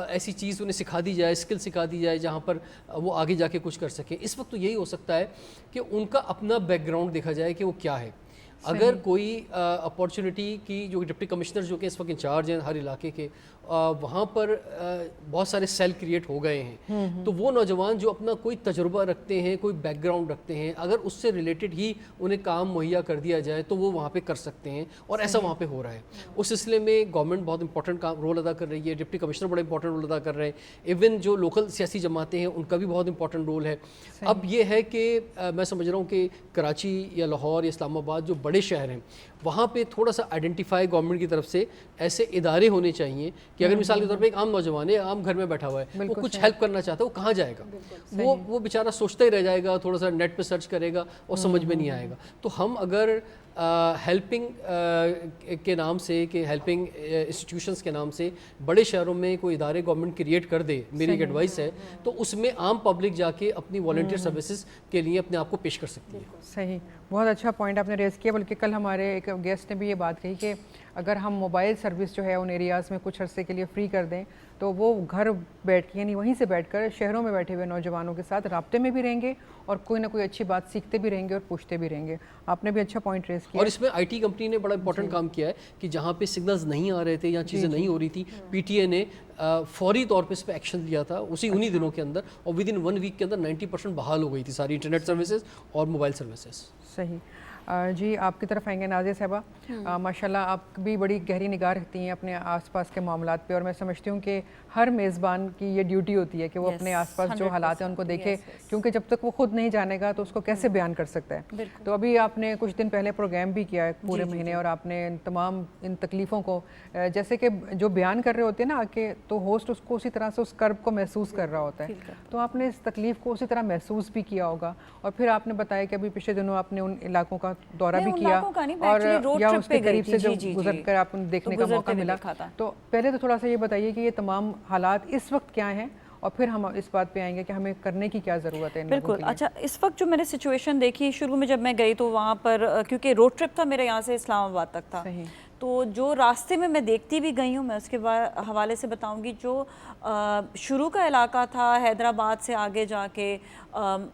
ऐसी चीज़ उन्हें सिखा दी जाए, स्किल सिखा दी जाए जहाँ पर वो आगे जाके कुछ कर सके। इस वक्त तो यही हो सकता है कि उनका अपना बैकग्राउंड देखा जाए कि वो क्या है। अगर कोई अपॉर्चुनिटी की, जो डिप्टी कमिश्नर जो कि इस वक्त इंचार्ज हैं हर इलाके के, वहाँ पर बहुत सारे सेल क्रिएट हो गए हैं, तो वो नौजवान जो अपना कोई तजुर्बा रखते हैं, कोई बैकग्राउंड रखते हैं, अगर उससे रिलेटेड ही उन्हें काम मुहैया कर दिया जाए तो वो वहाँ पे कर सकते हैं, और ऐसा वहाँ पे हो रहा है। उस सिलसिले में गवर्नमेंट बहुत इंपॉर्टेंट काम रोल अदा कर रही है, डिप्टी कमिश्नर बड़ा इंपॉर्टेंट रोल अदा कर रहे हैं, इवन जो लोकल सियासी जमातें हैं उनका भी बहुत इंपॉर्टेंट रोल है। अब ये है कि मैं समझ रहा हूँ कि कराची या लाहौर या इस्लामाबाद जो बड़े शहर हैं, वहाँ पे थोड़ा सा आइडेंटिफाई गवर्नमेंट की तरफ से ऐसे इदारे होने चाहिए कि अगर मिसाल के तौर पे एक आम नौजवान है, आम घर में बैठा हुआ है, वो कुछ हेल्प करना चाहता है, वो कहाँ जाएगा? वो बेचारा सोचता ही रह जाएगा, थोड़ा सा नेट पे सर्च करेगा और समझ में नहीं आएगा। तो हम अगर हेल्पिंग के नाम से, कि हेल्पिंग इंस्टीट्यूशंस के नाम से बड़े शहरों में कोई इदारे गवर्नमेंट क्रिएट कर दे, मेरी एक एडवाइस है, तो उसमें आम पब्लिक जाके अपनी वॉलंटियर सर्विसेज के लिए अपने आप को पेश कर सकती है। सही, बहुत अच्छा पॉइंट आपने रेज़ किया। बल्कि कल हमारे एक गेस्ट ने भी ये बात कही कि अगर हम मोबाइल सर्विस जो है उन एरियाज़ में कुछ अरसे के लिए फ्री कर दें, तो वो घर बैठ के, यानी वहीं से बैठकर शहरों में बैठे हुए नौजवानों के साथ राब्ते में भी रहेंगे और कोई ना कोई अच्छी बात सीखते भी रहेंगे और पूछते भी रहेंगे। आपने भी अच्छा पॉइंट रेज़ किया। और इसमें IT कंपनी ने बड़ा इंपॉर्टेंट काम किया है कि जहाँ पे सिग्नल्स नहीं आ रहे थे या चीज़ें नहीं हो रही थी, PTA ने फौरी तौर पे इस पर एक्शन लिया था उन्हीं दिनों के अंदर, और विद इन 1 वीक के अंदर 90% बहाल हो गई थी सारी इंटरनेट सर्विसेज और मोबाइल सर्विसेज। सही। जी आपकी तरफ आएंगे नाज़िया साहबा। माशाल्लाह आप भी बड़ी गहरी निगाह रखती हैं अपने आसपास के मामलात पे, और मैं समझती हूँ कि हर मेज़बान की ये ड्यूटी होती है कि वो अपने आसपास जो हालात हैं उनको देखे, क्योंकि जब तक वो खुद नहीं जानेगा तो उसको कैसे बयान कर सकता है। तो अभी आपने कुछ दिन पहले प्रोग्राम भी किया है पूरे महीने, और आपने तमाम इन तकलीफ़ों को, जैसे कि जो बयान कर रहे होते हैं ना आके, तो होस्ट उसको उसी तरह से उस कर्ब को महसूस कर रहा होता है, तो आपने इस तकलीफ़ को उसी तरह महसूस भी किया होगा। और फिर आपने बताया कि अभी पिछले दिनों आपने उन इलाकों का दौरा भी किया, और या उसके करीब से जो गुजर कर आप देखने का मौका मिला। तो पहले तो थोड़ा सा ये बताइए कि ये तमाम हालात इस वक्त क्या हैं, और फिर हम इस बात पे आएंगे कि हमें करने की क्या ज़रूरत है। बिल्कुल। अच्छा, इस वक्त जो मैंने सिचुएशन देखी, शुरू में जब मैं गई तो वहाँ पर, क्योंकि रोड ट्रिप था मेरे यहाँ से इस्लामाबाद तक था, तो जो रास्ते में मैं देखती भी गई हूँ, मैं उसके हवाले से बताऊँगी। जो शुरू का इलाका था हैदराबाद से आगे जाके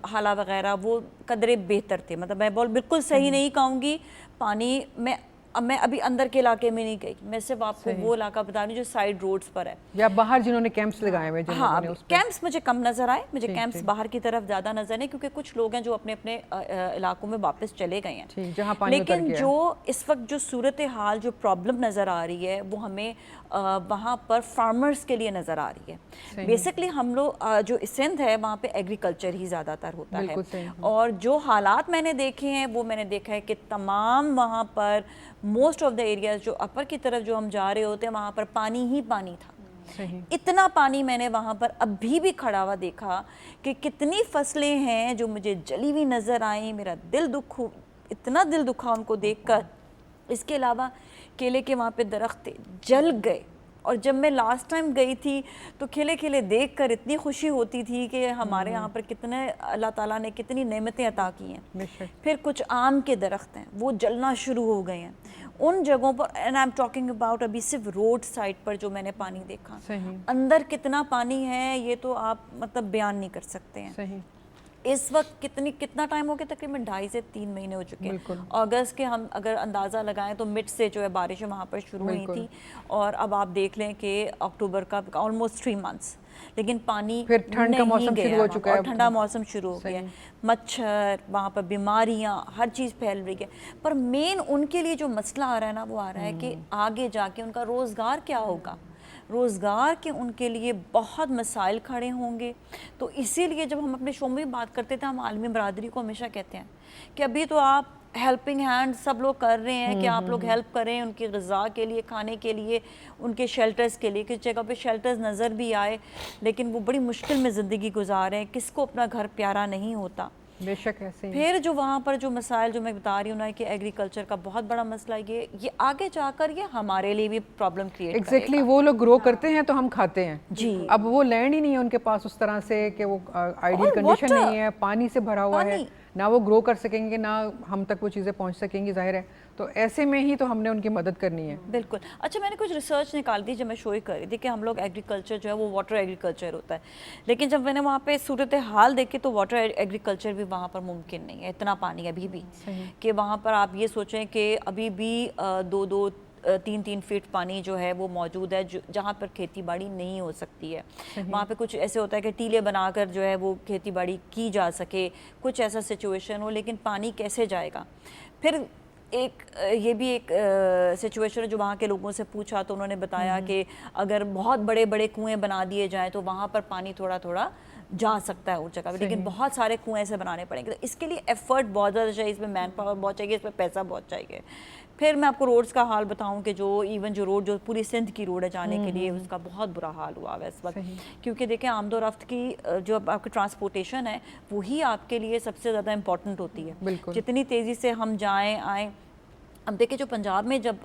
हाला वगैरह, वो कदरे बेहतर थे, मतलब मैं बिल्कुल सही नहीं कहूँगी। पानी में मैं अभी अंदर के इलाके में नहीं गई, मैं सिर्फ आपको वो इलाका बता रही हूँ जो साइड रोड्स पर है, या बाहर जिन्होंने कैंप्स लगाए हुए। हाँ, कैंप्स मुझे कम नज़र आए, मुझे कैंप्स बाहर की तरफ ज़्यादा नज़र नहीं, क्योंकि कुछ लोग हैं जो अपने अपने इलाकों में वापस चले गए हैं। लेकिन जो इस वक्त जो सूरत हाल, जो प्रॉब्लम नज़र आ रही है, वो हमें वहाँ पर फार्मर्स के लिए नज़र आ रही है। बेसिकली हम लोग जो सिंध है वहाँ पे एग्रीकल्चर ही ज़्यादातर होता है, और जो हालात मैंने देखे हैं वो मैंने देखा है कि तमाम वहाँ पर मोस्ट ऑफ द एरियाज जो अपर की तरफ जो हम जा रहे होते हैं, वहाँ पर पानी ही पानी था। इतना पानी मैंने वहाँ पर अभी भी खड़ा हुआ देखा कि कितनी फसलें हैं जो मुझे जली हुई नज़र आई, मेरा इतना दिल दुखा उनको देखकर। इसके अलावा केले के वहाँ पे दरख्त जल गए, और जब मैं लास्ट टाइम गई थी तो खिले खिले देखकर इतनी खुशी होती थी कि हमारे यहाँ पर कितने अल्लाह ताला ने कितनी नेमतें अता की हैं। फिर कुछ आम के दरख्त हैं वो जलना शुरू हो गए हैं उन जगहों पर, and I am talking about अभी सिर्फ रोड साइड पर जो मैंने पानी देखा। अंदर कितना पानी है ये तो आप मतलब बयान नहीं कर सकते हैं। इस वक्त कितना टाइम हो गया, तकरीबन 2.5 से 3 महीने हो चुके हैं। अगस्त के हम अगर अंदाज़ा लगाएं तो मिड से जो है बारिशें वहाँ पर शुरू हुई थी, और अब आप देख लें कि अक्टूबर का ऑलमोस्ट 3 मंथ्स, लेकिन पानी फिर ठंड का मौसम शुरू हो चुका है, और ठंडा मौसम शुरू हो गया, मच्छर, वहाँ पर बीमारियाँ, हर चीज़ फैल रही है। पर मेन उनके लिए जो मसला आ रहा है ना, वो आ रहा है कि आगे जाके उनका रोज़गार क्या होगा, रोज़गार के उनके लिए बहुत मसाइल खड़े होंगे। तो इसीलिए जब हम अपने शो में भी बात करते थे, हम आलमी बरादरी को हमेशा कहते हैं कि अभी तो आप हेल्पिंग हैंड सब लोग कर रहे हैं कि आप लोग हेल्प करें उनकी ग़िज़ा के लिए, खाने के लिए, उनके शेल्टर्स के लिए, किस जगह पे शेल्टर्स नज़र भी आए, लेकिन वो बड़ी मुश्किल में ज़िंदगी गुजार रहे हैं, किसको अपना घर प्यारा नहीं होता। बेशक ऐसे ही। फिर जो वहाँ पर जो मसाइल जो मैं बता रही हूँ ना कि एग्रीकल्चर का बहुत बड़ा मसला ये आगे जाकर ये हमारे लिए भी प्रॉब्लम क्रिएट एग्जैक्टली वो लोग ग्रो करते हैं तो हम खाते हैं जी। अब वो लैंड ही नहीं है उनके पास उस तरह से कि वो आइडियल कंडीशन नहीं है, पानी से भरा हुआ है, ना वो ग्रो कर सकेंगे, ना हम तक वो चीज़ें पहुंच सकेंगी, जाहिर है। तो ऐसे में ही तो हमने उनकी मदद करनी है। बिल्कुल। अच्छा, मैंने कुछ रिसर्च निकाल दी जब मैं शो ही कर रही थी कि हम लोग एग्रीकल्चर जो है वो वाटर एग्रीकल्चर होता है, लेकिन जब मैंने वहाँ पे सूरत हाल देखी तो वाटर एग्रीकल्चर भी वहाँ पर मुमकिन नहीं है, इतना पानी अभी भी कि वहाँ पर आप ये सोचें कि अभी भी 2-3 फीट पानी जो है वो मौजूद है जहाँ पर खेती बाड़ी नहीं हो सकती है। वहाँ पे कुछ ऐसे होता है कि टीले बनाकर जो है वो खेती बाड़ी की जा सके, कुछ ऐसा सिचुएशन हो, लेकिन पानी कैसे जाएगा। फिर ये भी एक सिचुएशन है जो वहाँ के लोगों से पूछा तो उन्होंने बताया कि अगर बहुत बड़े बड़े कुएँ बना दिए जाएँ तो वहाँ पर पानी थोड़ा थोड़ा जा सकता है उस जगह पे, लेकिन बहुत सारे कुएँ ऐसे बनाने पड़ेंगे, तो इसके लिए एफर्ट बहुत ज़्यादा चाहिए, इसमें मैन पावर बहुत चाहिए, इसमें पैसा बहुत चाहिए। फिर मैं आपको रोड्स का हाल बताऊं कि जो रोड जो पूरी सिंध की रोड है जाने के लिए, उसका बहुत बुरा हाल हुआ है इस वक्त, क्योंकि देखें आमदोरफ्त की जो आपकी ट्रांसपोर्टेशन है वही आपके लिए सबसे ज़्यादा इम्पॉर्टेंट होती है। जितनी तेज़ी से हम जाएँ आएँ, अब देखिए जो पंजाब में जब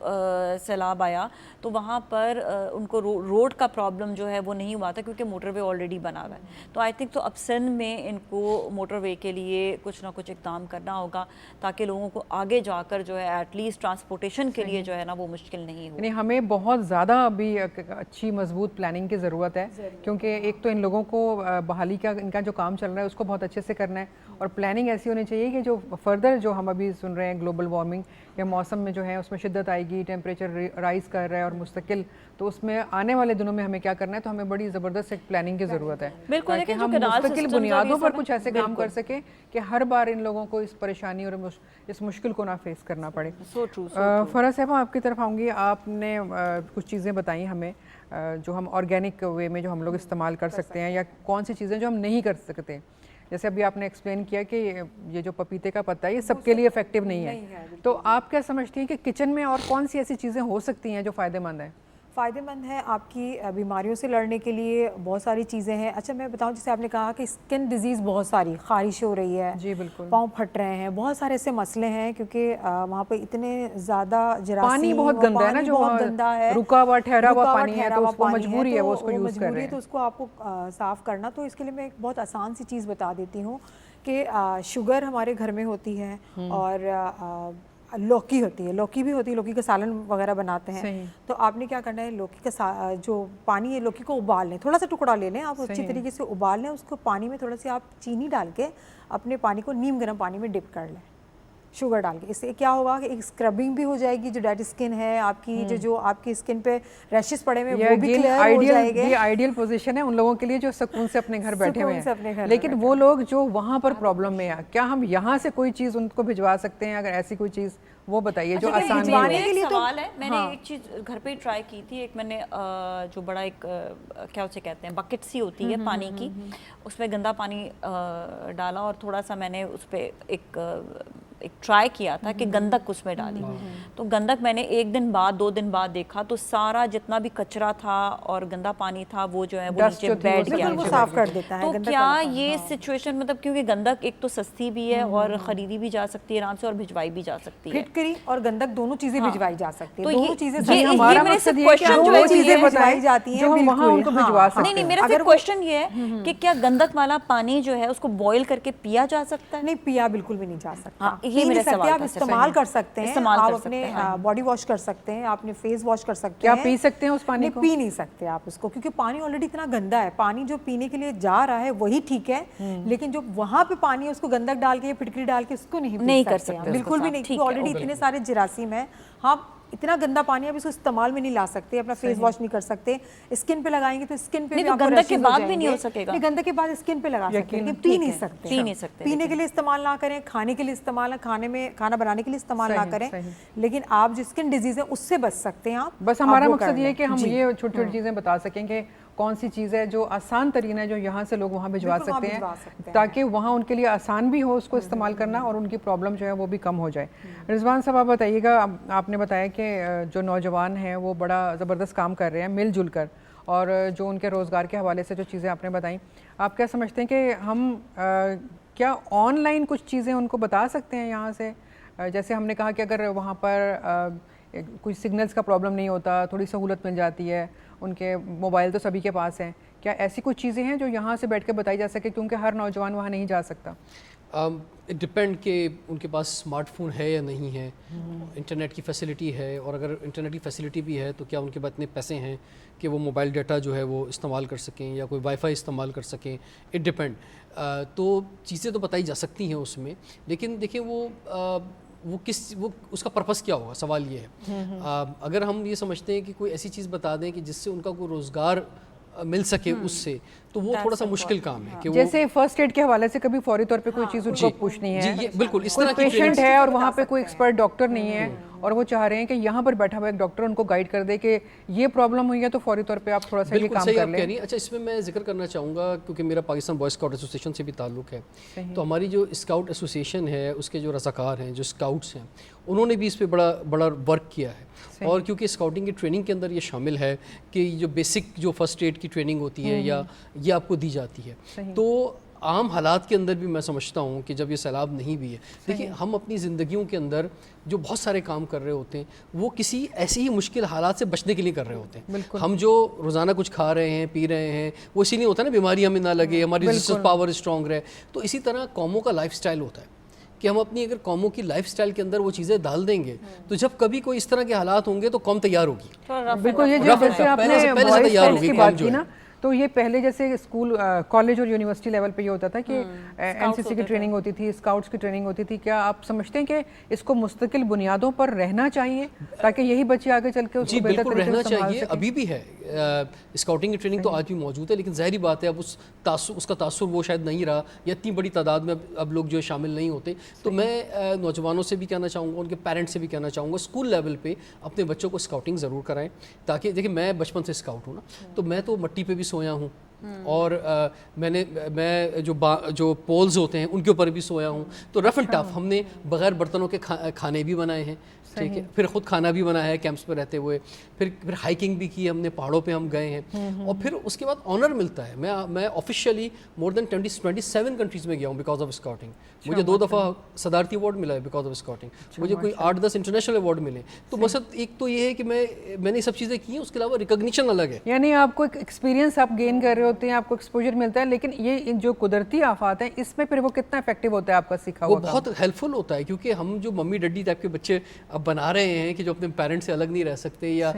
सैलाब आया तो वहाँ पर उनको रोड का प्रॉब्लम जो है वो नहीं हुआ था क्योंकि मोटरवे ऑलरेडी बना हुआ है। तो आई थिंक तो अब सिंध में इनको मोटरवे के लिए कुछ ना कुछ इक़दाम करना होगा ताकि लोगों को आगे जाकर जो है एटलीस्ट ट्रांसपोर्टेशन के लिए जो है ना वो मुश्किल नहीं हो। यानी हमें बहुत ज़्यादा अभी अच्छी मजबूत प्लानिंग की ज़रूरत है, क्योंकि एक तो इन लोगों को बहाली का इनका जो काम चल रहा है उसको बहुत अच्छे से करना है, और प्लानिंग ऐसी होनी चाहिए कि जो फर्दर जो हम अभी सुन रहे हैं ग्लोबल वार्मिंग या मौसम में जो है उसमें शिद्दत आएगी, टेम्परेचर राइज कर रहा है और मुस्तकिल, तो उसमें आने वाले दिनों में हमें क्या करना है, तो हमें बड़ी ज़बरदस्त एक प्लानिंग की ज़रूरत है ताकि हम मुस्तकिल बुनियादों पर कुछ ऐसे काम कर सके कि हर बार इन लोगों को इस परेशानी और इस मुश्किल को ना फेस करना पड़े। फराह साहबा, आपकी तरफ आऊँगी। आपने कुछ चीज़ें बताई हमें जो हम ऑर्गेनिक वे में जो हम लोग इस्तेमाल कर सकते हैं, या कौन सी चीज़ें जो हम नहीं कर सकते। जैसे अभी आपने एक्सप्लेन किया कि ये जो पपीते का पत्ता है ये सबके लिए इफेक्टिव नहीं है, तो आप क्या समझती हैं कि किचन में और कौन सी ऐसी चीज़ें हो सकती हैं जो फ़ायदेमंद हैं? फ़ायदेमंद है आपकी बीमारियों से लड़ने के लिए बहुत सारी चीज़ें हैं। अच्छा, मैं बताऊं, जैसे आपने कहा कि स्किन डिजीज़ बहुत सारी, ख़ारिश हो रही है, जी बिल्कुल, पाँव फट रहे हैं, बहुत सारे ऐसे मसले हैं क्योंकि वहाँ पे इतने ज़्यादा जरासीम, पानी बहुत गंदा है ना, जो बहुत गंदा है, रुका हुआ ठहरा हुआ पानी है, तो उसको मजबूरी है वो उसको यूज़ कर रहे हैं, तो उसको आपको साफ़ करना। तो इसके लिए मैं एक बहुत आसान सी चीज़ बता देती हूँ कि शुगर हमारे घर में होती है और लौकी होती है, लौकी भी होती है, लौकी का सालन वगैरह बनाते हैं। तो आपने क्या करना है, लौकी का जो पानी है लौकी को उबाल लें, थोड़ा सा टुकड़ा ले लें आप, अच्छी तरीके से उबाल लें उसको, पानी में थोड़ा सी आप चीनी डाल के अपने पानी को नीम गर्म पानी में डिप कर लें शुगर डाल के। इससे क्या होगा कि एक स्क्रबिंग भी हो जाएगी, जो डेड स्किन है आपकी, जो आपकी स्किन पे रैशेस पड़े हुए वो भी क्लियर हो जाएंगे। ये आइडियल पोजीशन है उन लोगों के लिए जो सुकून से अपने घर बैठे हुए हैं, लेकिन वो लोग जो वहाँ पर प्रॉब्लम में है, क्या हम यहाँ से कोई चीज़ उनको भिजवा सकते हैं? अगर ऐसी कोई चीज़ वो बताइए जो आसान के लिए। सवाल है, मैंने एक चीज़ घर पे ट्राई की थी, एक मैंने जो बड़ा एक क्या उसे कहते हैं बकेट सी होती है पानी की, उसमें गंदा पानी डाला और थोड़ा सा मैंने उस पर एक ट्राई किया था कि गंदक उसमें डाली, तो गंदक मैंने 1 दिन बाद 2 दिन बाद देखा तो सारा जितना भी कचरा था और गंदा पानी था वो जो है वो नीचे बैठ गया, वो साफ कर देता है। तो क्या ये सिचुएशन, मतलब क्योंकि गंदक एक तो सस्ती भी है और खरीदी भी जा सकती है आराम से और भिजवाई भी जा सकती है, फिटकरी और गंदक दोनों चीजें भिजवाई जा सकती है, दोनों चीजें हमारा मकसद ये है कि वो चीजें बताई जाती हैं हम वहां उनको भिजवा सकते हैं। नहीं, मेरा सिर्फ क्वेश्चन ये है कि क्या गंदक वाला पानी जो है उसको बॉईल करके पिया जा सकता है? नहीं, पिया बिल्कुल भी नहीं जा सकता। पी नहीं सकते, आप इस्तेमाल कर सकते हैं, आप अपने बॉडी वॉश कर सकते हैं, आपने फेस वॉश कर सकते हैं। क्या पी सकते हैं उस पानी को? पी नहीं सकते आप उसको, क्योंकि पानी ऑलरेडी इतना गंदा है। पानी जो पीने के लिए जा रहा है वही ठीक है, लेकिन जो वहाँ पे पानी है उसको गंदक डाल के, फिटकरी डाल के उसको नहीं कर सकते, बिल्कुल भी नहीं, क्योंकि ऑलरेडी इतने सारे जरासीम है। हाँ, इतना गंदा पानी है, इसको इस्तेमाल में नहीं ला सकते, अपना फेस वॉश नहीं कर सकते, स्किन पे लगाएंगे तो स्किन पे भी गंदक के बाद भी नहीं हो सकेगा। नहीं, गंदक के बाद स्किन पे लगा सकते हैं, पी नहीं सकते। पीने के लिए इस्तेमाल ना करें, खाने के लिए इस्तेमाल, खाना बनाने के लिए इस्तेमाल ना करें, लेकिन आप जो स्किन डिजीज है उससे बच सकते हैं आप। बस हमारा मकसद ये है कि हम ये छोटी छोटी चीजें बता सकेंगे, कौन सी चीज़ है जो आसान तरीन है जो यहाँ से लोग वहाँ भिजवा सकते हैं, ताकि वहाँ उनके लिए आसान भी हो उसको इस्तेमाल करना और उनकी प्रॉब्लम जो है वो भी कम हो जाए। रिजवान साहब, आप बताइएगा, आपने बताया कि जो नौजवान हैं वो बड़ा ज़बरदस्त काम कर रहे हैं मिलजुल कर, और जो उनके रोज़गार के हवाले से जो चीज़ें आपने बताई, आप क्या समझते हैं कि हम क्या ऑनलाइन कुछ चीज़ें उनको बता सकते हैं यहाँ से? जैसे हमने कहा कि अगर वहाँ पर कोई सिग्नल्स का प्रॉब्लम नहीं होता, थोड़ी सहूलत मिल जाती है, उनके मोबाइल तो सभी के पास हैं, क्या ऐसी कुछ चीज़ें हैं जो यहाँ से बैठ के बताई जा सके, क्योंकि हर नौजवान वहाँ नहीं जा सकता? इट डिपेंड कि उनके पास स्मार्टफोन है या नहीं है, इंटरनेट की फैसिलिटी है, और अगर इंटरनेट की फैसिलिटी भी है तो क्या उनके पास इतने पैसे हैं कि वो मोबाइल डाटा जो है वो इस्तेमाल कर सकें या कोई वाईफाई इस्तेमाल कर सकें। It depend. तो चीज़ें तो बताई जा सकती हैं उसमें, लेकिन देखिए वो उसका पर्पस क्या होगा, सवाल ये है। अगर हम ये समझते हैं कि कोई ऐसी चीज़ बता दें कि जिससे उनका कोई रोज़गार मिल सके उससे, तो वो थोड़ा सा मुश्किल काम है कि जैसे फर्स्ट एड के हवाले से कभी फौरी तौर पे कोई चीज़ उनको पूछनी है, जी, ये बिल्कुल इस तरह की पेशेंट है और वहाँ पे कोई एक्सपर्ट डॉक्टर नहीं है और वो चाह रहे हैं कि यहाँ पर बैठा हुआ एक डॉक्टर उनको गाइड कर दे कि ये प्रॉब्लम हुई है, तो फौरी तौर पे आप थोड़ा सा ये काम कर लें। अच्छा, इसमें मैं जिक्र करना चाहूँगा, क्योंकि मेरा पाकिस्तान बॉय स्काउट एसोसिएशन से भी ताल्लुक़ है, तो हमारी जो स्काउट एसोसिएशन है उसके जो रज़ाकार हैं, जो स्काउट्स हैं, उन्होंने भी इस पर बड़ा वर्क किया है। और क्योंकि स्काउटिंग की ट्रेनिंग के अंदर ये शामिल है कि जो बेसिक जो फर्स्ट एड की ट्रेनिंग होती है या ये आपको दी जाती है, तो आम हालात के अंदर भी मैं समझता हूँ कि जब ये सैलाब नहीं भी है, देखिए हम अपनी ज़िंदगियों के अंदर जो बहुत सारे काम कर रहे होते हैं वो किसी ऐसी ही मुश्किल हालात से बचने के लिए कर रहे होते हैं। हम जो रोज़ाना कुछ खा रहे हैं, पी रहे हैं, वो इसीलिए होता है ना, बीमारी हमें ना लगे, हमारी रेजिस्टेंस पावर स्ट्रॉन्ग रहे। तो इसी तरह कौमों का लाइफस्टाइल होता है कि हम अपनी अगर कौमों की लाइफस्टाइल के अंदर वो चीज़ें डाल देंगे तो जब कभी कोई इस तरह के हालात होंगे तो कौम तैयार होगी। बिल्कुल, ये जैसे आपने बॉयज की बात की ना, तो ये पहले जैसे स्कूल, कॉलेज और यूनिवर्सिटी लेवल पे ये होता था कि एनसीसी की ट्रेनिंग होती थी, स्काउट्स की ट्रेनिंग होती थी। क्या आप समझते हैं कि इसको मुस्तकिल बुनियादों पर रहना चाहिए ताकि यही बच्चे आगे चल के उसको बेहतर तरीके से संभाल सकें? चाहिए, अभी भी है स्काउटिंग की ट्रेनिंग तो आज भी मौजूद है, लेकिन ज़ाहिरी बात है अब उसका तासुर वो शायद नहीं रहा, या इतनी बड़ी तादाद में अब लोग जो शामिल नहीं होते। तो मैं नौजवानों से भी कहना चाहूँगा, उनके पेरेंट्स से भी कहना चाहूँगा, स्कूल लेवल पे अपने बच्चों को स्काउटिंग ज़रूर कराएं, ताकि देखिए मैं बचपन से स्काउट हूँ ना, तो मैं तो मट्टी पे भी सोया हूँ और मैं जो पोल्स होते हैं उनके ऊपर भी सोया हूँ। तो रफ एंड टफ हमने बग़ैर बर्तनों के खाने भी बनाए हैं, ठीक है, फिर ख़ुद खाना भी बनाया है कैंप्स पर रहते हुए, फिर हाइकिंग भी की हमने, पहाड़ों पे हम गए हैं, और फिर उसके बाद ऑनर मिलता है। मैं ऑफिशियली मोर देन 27 कंट्रीज़ में गया हूँ बिकॉज ऑफ स्काउटिंग। मुझे 2 दफ़ा सदारती अवार्ड मिला है बिकॉज ऑफ स्काउटिंग, मुझे कोई 8-10 इंटरनेशनल अवार्ड मिले। तो मकसद एक तो ये है कि मैंने सब चीज़ें की हैं, उसके अलावा रिकॉग्निशन अलग है। यानी आपको एक एक्सपीरियंस आप गेन कर रहे होते हैं, आपको एक्सपोजर मिलता है, लेकिन ये जो कुदरती आफात हैं इसमें फिर वो कितना इफेक्टिव होता है आपका सीखा हुआ? वो बहुत हेल्पफुल होता है, क्योंकि हम जो मम्मी डैडी टाइप के बच्चे अब बना रहे हैं कि जो अपने पेरेंट्स से अलग नहीं रह सकते या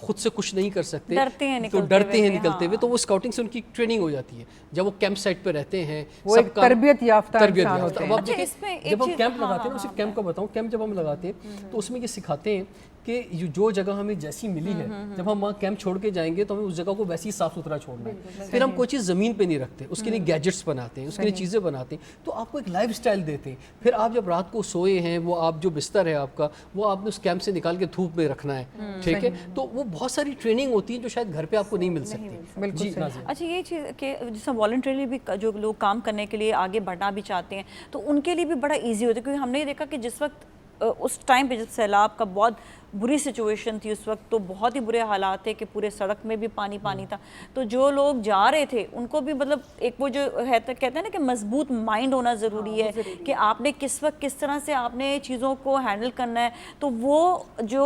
खुद से कुछ नहीं कर सकते, डरते हैं निकलते हुए, तो वो स्काउटिंग से उनकी ट्रेनिंग हो जाती है। जब वो कैंप साइट पे रहते हैं, वो एक तरबियत याफ्ता इंसान होते हैं। जब हम कैंप लगाते हैं ना, सिर्फ कैंप का बताऊं, कैंप जब हम लगाते हैं तो उसमें ये सिखाते हैं कि जो जगह हमें जैसी मिली है, जब हम वहाँ कैंप छोड़ के जाएंगे तो हमें उस जगह को वैसे ही साफ सुथरा छोड़ना है। फिर हम कोई चीज़ ज़मीन पे नहीं रखते, उसके लिए गैजेट्स बनाते हैं, उसके लिए चीज़ें बनाते हैं, तो आपको एक लाइफस्टाइल देते हैं। फिर आप जब रात को सोए हैं, वो आप जो बिस्तर है आपका, वो आपने उस कैंप से निकाल के धूप में रखना है, ठीक है। तो वो बहुत सारी ट्रेनिंग होती है जो शायद घर पे आपको नहीं मिल सकती। जी, अच्छा, ये चीज़ कि जैसे वॉलंटरीली भी जो लोग काम करने के लिए आगे बढ़ना भी चाहते हैं तो उनके लिए भी बड़ा ईजी होता है, क्योंकि हमने ये देखा कि जिस वक्त उस टाइम पे जब सैलाब का बहुत बुरी सिचुएशन थी, उस वक्त तो बहुत ही बुरे हालात थे कि पूरे सड़क में भी पानी था। तो जो लोग जा रहे थे उनको भी मतलब एक वो जो है तो कहते हैं ना कि मजबूत माइंड होना ज़रूरी है कि आपने किस वक्त किस तरह से आपने चीज़ों को हैंडल करना है। तो वो जो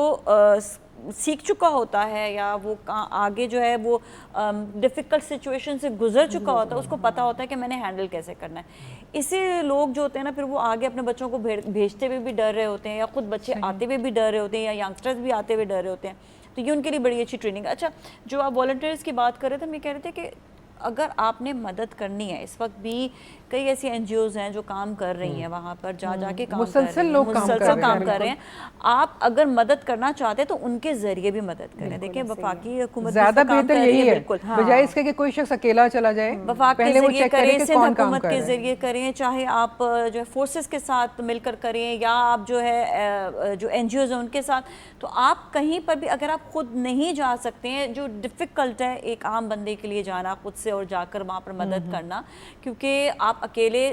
सीख चुका होता है या वो आगे जो है वो डिफ़िकल्ट सिचुएशन से गुजर चुका होता है, उसको पता होता है कि मैंने हैंडल कैसे करना है। इसी लोग जो होते हैं ना फिर वो आगे अपने बच्चों को भेजते हुए भी डर रहे होते हैं, या खुद बच्चे आते हुए भी डर रहे होते हैं, या यंगस्टर्स भी आते हुए डर रहे होते हैं, तो ये उनके लिए बड़ी अच्छी ट्रेनिंग। अच्छा, जो आप वॉलंटियर्स की बात कर रहे थे, हम ये कह रहे थे कि अगर आपने मदद करनी है, इस वक्त भी कई ऐसी एनजीओज हैं जो काम कर रही हैं वहाँ पर जाके काम कर रहे हैं। आप अगर मदद करना चाहते हैं तो उनके जरिए भी मदद करें। देखिए वफाकी हुकूमत ज़्यादा बेहतर यही है, बिल्कुल बजाय इसके कि कोई शख्स अकेला चला जाए, वफाक के जरिए करें, सिंध हुकूमत के जरिए करें, चाहे आप जो है फोर्सेस के साथ मिलकर करें, या आप जो है जो एनजीओज हैं उनके साथ। तो आप कहीं पर भी अगर आप खुद नहीं जा सकते हैं, जो डिफ़िकल्ट है एक आम बंदे के लिए जाना खुद से और जाकर वहाँ पर मदद करना, क्योंकि आप अकेले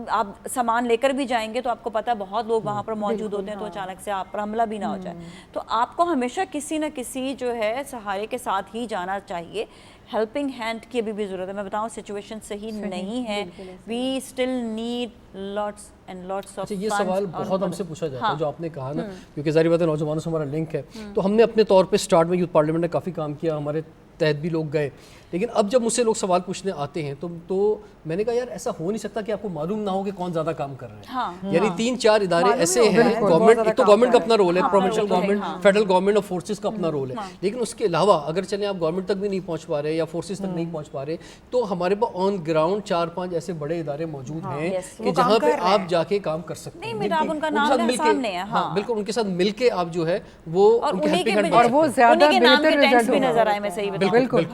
आप सामान लेकर भी जाएंगे तो आपको पता है बहुत लोग वहाँ पर मौजूद होते हैं, तो अचानक से आप पर हमला भी ना हो जाए। तो आपको हमेशा किसी न किसी जो है सहारे के साथ ही जाना चाहिए। हेल्पिंग हैंड की अभी भी ज़रूरत है। मैं बताऊँ सिचुएशन सही नहीं है, we still need lots and lots of. ये सवाल बहुत हमसे पूछा जाता है जो आपने कहा ना, क्योंकि ज़ाहिर बात है नौजवानों से हमारा लिंक है, तो हमने अपने तौर पे स्टार्ट में यूथ पार्लियामेंट ने काफ़ी काम किया, हमारे तहत भी लोग गए, लेकिन अब जब मुझसे लोग सवाल पूछने आते हैं तो मैंने कहा यार ऐसा हो नहीं सकता कि आपको मालूम ना हो कि कौन ज़्यादा काम कर रहे हैं। यानी 3-4 इदारे ऐसे हैं, गवर्नमेंट, एक तो गवर्नमेंट का अपना रोल है, प्रोविंशियल गवर्नमेंट, फेडरल गवर्नमेंट और फोर्सेस का अपना रोल है, लेकिन उसके अलावा अगर चले आप गवर्नमेंट तक भी नहीं पहुँच पा रहे या फोर्सेस तक नहीं पहुँच पा रहे, तो हमारे पास ऑन ग्राउंड 4-5 ऐसे बड़े इदारे मौजूद हैं कि जहाँ पे आप जाके काम कर सकते हैं। बिल्कुल, उनके साथ मिलके आप जो है वो उनकी हेल्पिंग हैंड, और वो ज़्यादा बेहतर रिजल्ट भी नजर आए। मैं सही बिल्कुल।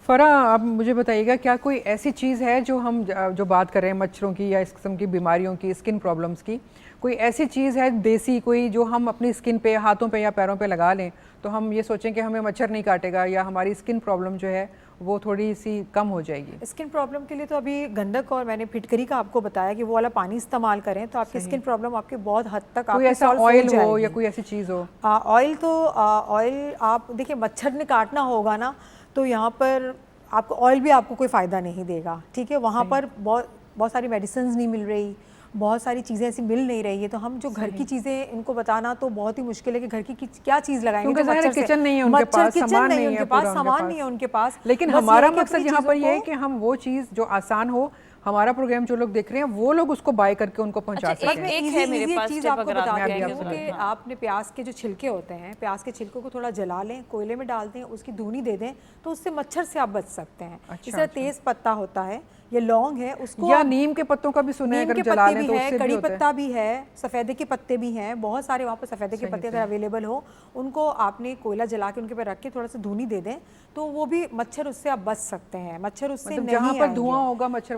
फरा, आप मुझे बताइएगा क्या कोई ऐसी चीज़ है जो हम जो बात कर रहे हैं मच्छरों की या इस किस्म की बीमारियों की, स्किन प्रॉब्लम्स की, कोई ऐसी चीज़ है देसी कोई जो हम अपनी स्किन पे, हाथों पे या पैरों पे लगा लें तो हम ये सोचें कि हमें मच्छर नहीं काटेगा या हमारी स्किन प्रॉब्लम जो है वो थोड़ी सी कम हो जाएगी? स्किन प्रॉब्लम के लिए तो अभी गंधक और मैंने फिटकरी का आपको बताया कि वो वाला पानी इस्तेमाल करें तो आपकी स्किन प्रॉब्लम आपके बहुत हद तक कोई ऐसा ऑयल हो या कोई ऐसी चीज़ हो? ऑयल तो ऑयल आप देखिए मच्छर ने काटना होगा ना, तो यहाँ पर आपको ऑयल भी आपको कोई फ़ायदा नहीं देगा, ठीक है। वहाँ पर बहुत सारी मेडिसिन नहीं मिल रही, बहुत सारी चीज़ें ऐसी मिल नहीं रही है, तो हम जो घर की चीज़ें इनको बताना तो बहुत ही मुश्किल है कि घर की क्या चीज़ लगाएंगे, क्योंकि मच्छर किचन नहीं है उनके पास, सामान नहीं है उनके पास, सामान नहीं है उनके पास। लेकिन हमारा मकसद यहाँ पर ये है कि हम वो चीज़ जो आसान हो, हमारा प्रोग्राम जो लोग देख रहे हैं वो लोग उसको बाय करके उनको पहुंचा सकते हैं। एक है मेरे पास चीज़ आपको बताते हैं कि आपने प्याज के जो छिलके होते हैं, प्याज के छिलकों को थोड़ा जला लें, कोयले में डाल दें, उसकी धुनी दे दें, तो उससे मच्छर से आप बच सकते हैं। इस तरह तेज पत्ता होता है, ये लौंग है, उसको या नीम के पत्तों का भी सुना है, अगर जला लें तो उससे भी कड़ी पत्ता भी है, सफ़ेदे के पत्ते भी हैं, बहुत सारे वहाँ पर सफ़ेदे के पत्ते अगर अवेलेबल हो, उनको आपने कोयला जला के उनके पर रख के थोड़ा सा धुनी दे दें तो वो भी मच्छर उससे आप बच सकते हैं। मच्छर उससे नहीं जहाँ पर धुआं होगा मच्छर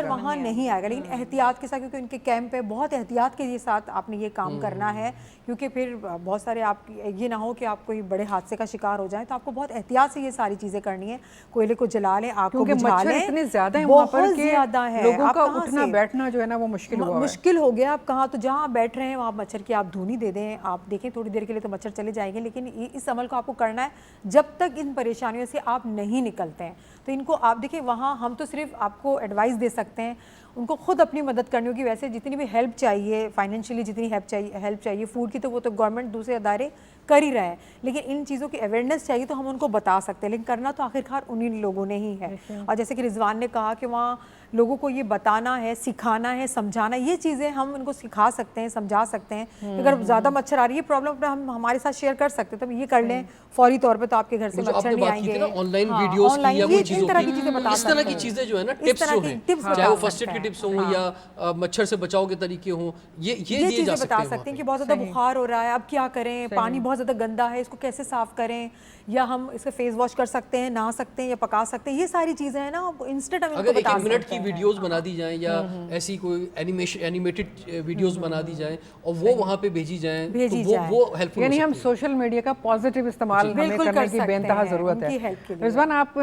वहाँ नहीं आएगा, लेकिन एहतियात के साथ, क्योंकि उनके कैंप पे बहुत एहतियात के साथ आपने ये काम करना है, क्योंकि फिर बहुत सारे आप ये ना हो कि आप कोई बड़े हादसे का शिकार हो जाए, तो आपको बहुत एहतियात से ये सारी चीज़ें करनी है। कोयले को जला लें, आग को बुझा लें, इतने ज़्यादा है वहाँ पर कि ज़्यादा है, लोगों का उठना बैठना जो है ना वो मुश्किल हो गया। आप कहाँ तो जहाँ आप बैठ रहे हैं वहाँ मच्छर की आप धुनी दे दें, आप देखें थोड़ी देर के लिए तो मच्छर चले जाएंगे, लेकिन इस अमल को आपको करना है जब तक इन परेशानियों से आप नहीं निकलते हैं। तो इनको आप देखिए, वहाँ हम तो सिर्फ आपको एडवाइस दे सकते हैं, उनको खुद अपनी मदद करनी होगी। वैसे जितनी भी हेल्प चाहिए, फाइनेंशियली जितनी हेल्प चाहिए, फूड की, तो वो तो गवर्नमेंट दूसरे अदारे कर ही रहा है, लेकिन इन चीज़ों की अवेयरनेस चाहिए तो हम उनको बता सकते हैं, लेकिन करना तो आखिरकार उन्हीं लोगों ने ही है। और जैसे कि रिजवान ने कहा कि वहाँ लोगों को ये बताना है, सिखाना है, समझाना, ये चीज़ें हम उनको सिखा सकते हैं, समझा सकते हैं। अगर ज़्यादा मच्छर आ रही है प्रॉब्लम, हम हमारे साथ शेयर कर सकते हैं, तो ये कर लें फौरी तौर पे, तो आपके घर से मच्छर नहीं आएंगे। ऑनलाइन वीडियोस की या कोई चीज़ों तरह की चीज़ें बता, इस तरह की चीज़ें जो है ना, टिप्स जो हैं, चाहे वो फर्स्ट एड की टिप्स हों या मच्छर से बचाव के तरीके हों, ये चीज़ें बता सकते हैं कि बहुत ज़्यादा बुखार हो रहा है, अब क्या करें, पानी बहुत ज़्यादा गंदा है, इसको कैसे साफ़ करें, या हम इसका फेस वॉश कर सकते हैं, नहा सकते हैं या पका सकते हैं। ये सारी चीज़ें हैं ना, इंस्टेंट हम अगर 1 मिनट की वीडियोस बना दी जाएं या ऐसी कोई एनिमेटेड वीडियोस बना दी जाएं और वो वहाँ पे भेजी जाएं, तो वो हेल्पफुल। यानी हम सोशल मीडिया का पॉजिटिव इस्तेमाल हमें करने की बेनतहा ज़रूरत है। रिजवान, आप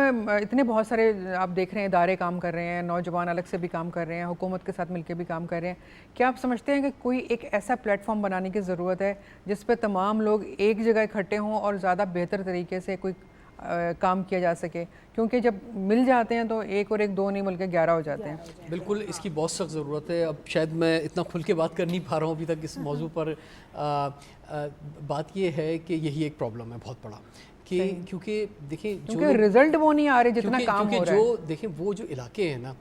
इतने बहुत सारे आप देख रहे हैं इदारे काम कर रहे हैं, नौजवान अलग से भी काम कर रहे हैं, हुकूमत के साथ मिलकर भी काम कर रहे हैं, क्या आप समझते हैं कि कोई एक ऐसा प्लेटफॉर्म बनाने की ज़रूरत है जिस पर तमाम लोग एक जगह इकट्ठे हों और ज़्यादा बेहतर तरीके से कोई काम किया जा सके, क्योंकि जब मिल जाते हैं तो एक और एक दो नहीं बल्कि 11 हो जाते हैं। बिल्कुल, इसकी बहुत सख्त ज़रूरत है। अब शायद मैं इतना खुल के बात कर नहीं पा रहा हूँ अभी तक इस मौजू पर। बात ये है कि यही एक प्रॉब्लम है बहुत बड़ा कि क्योंकि देखिए क्योंकि रिजल्ट वो नहीं आ रहे जितना काम हो रहा है। जो देखें वो जो इलाके हैं ना,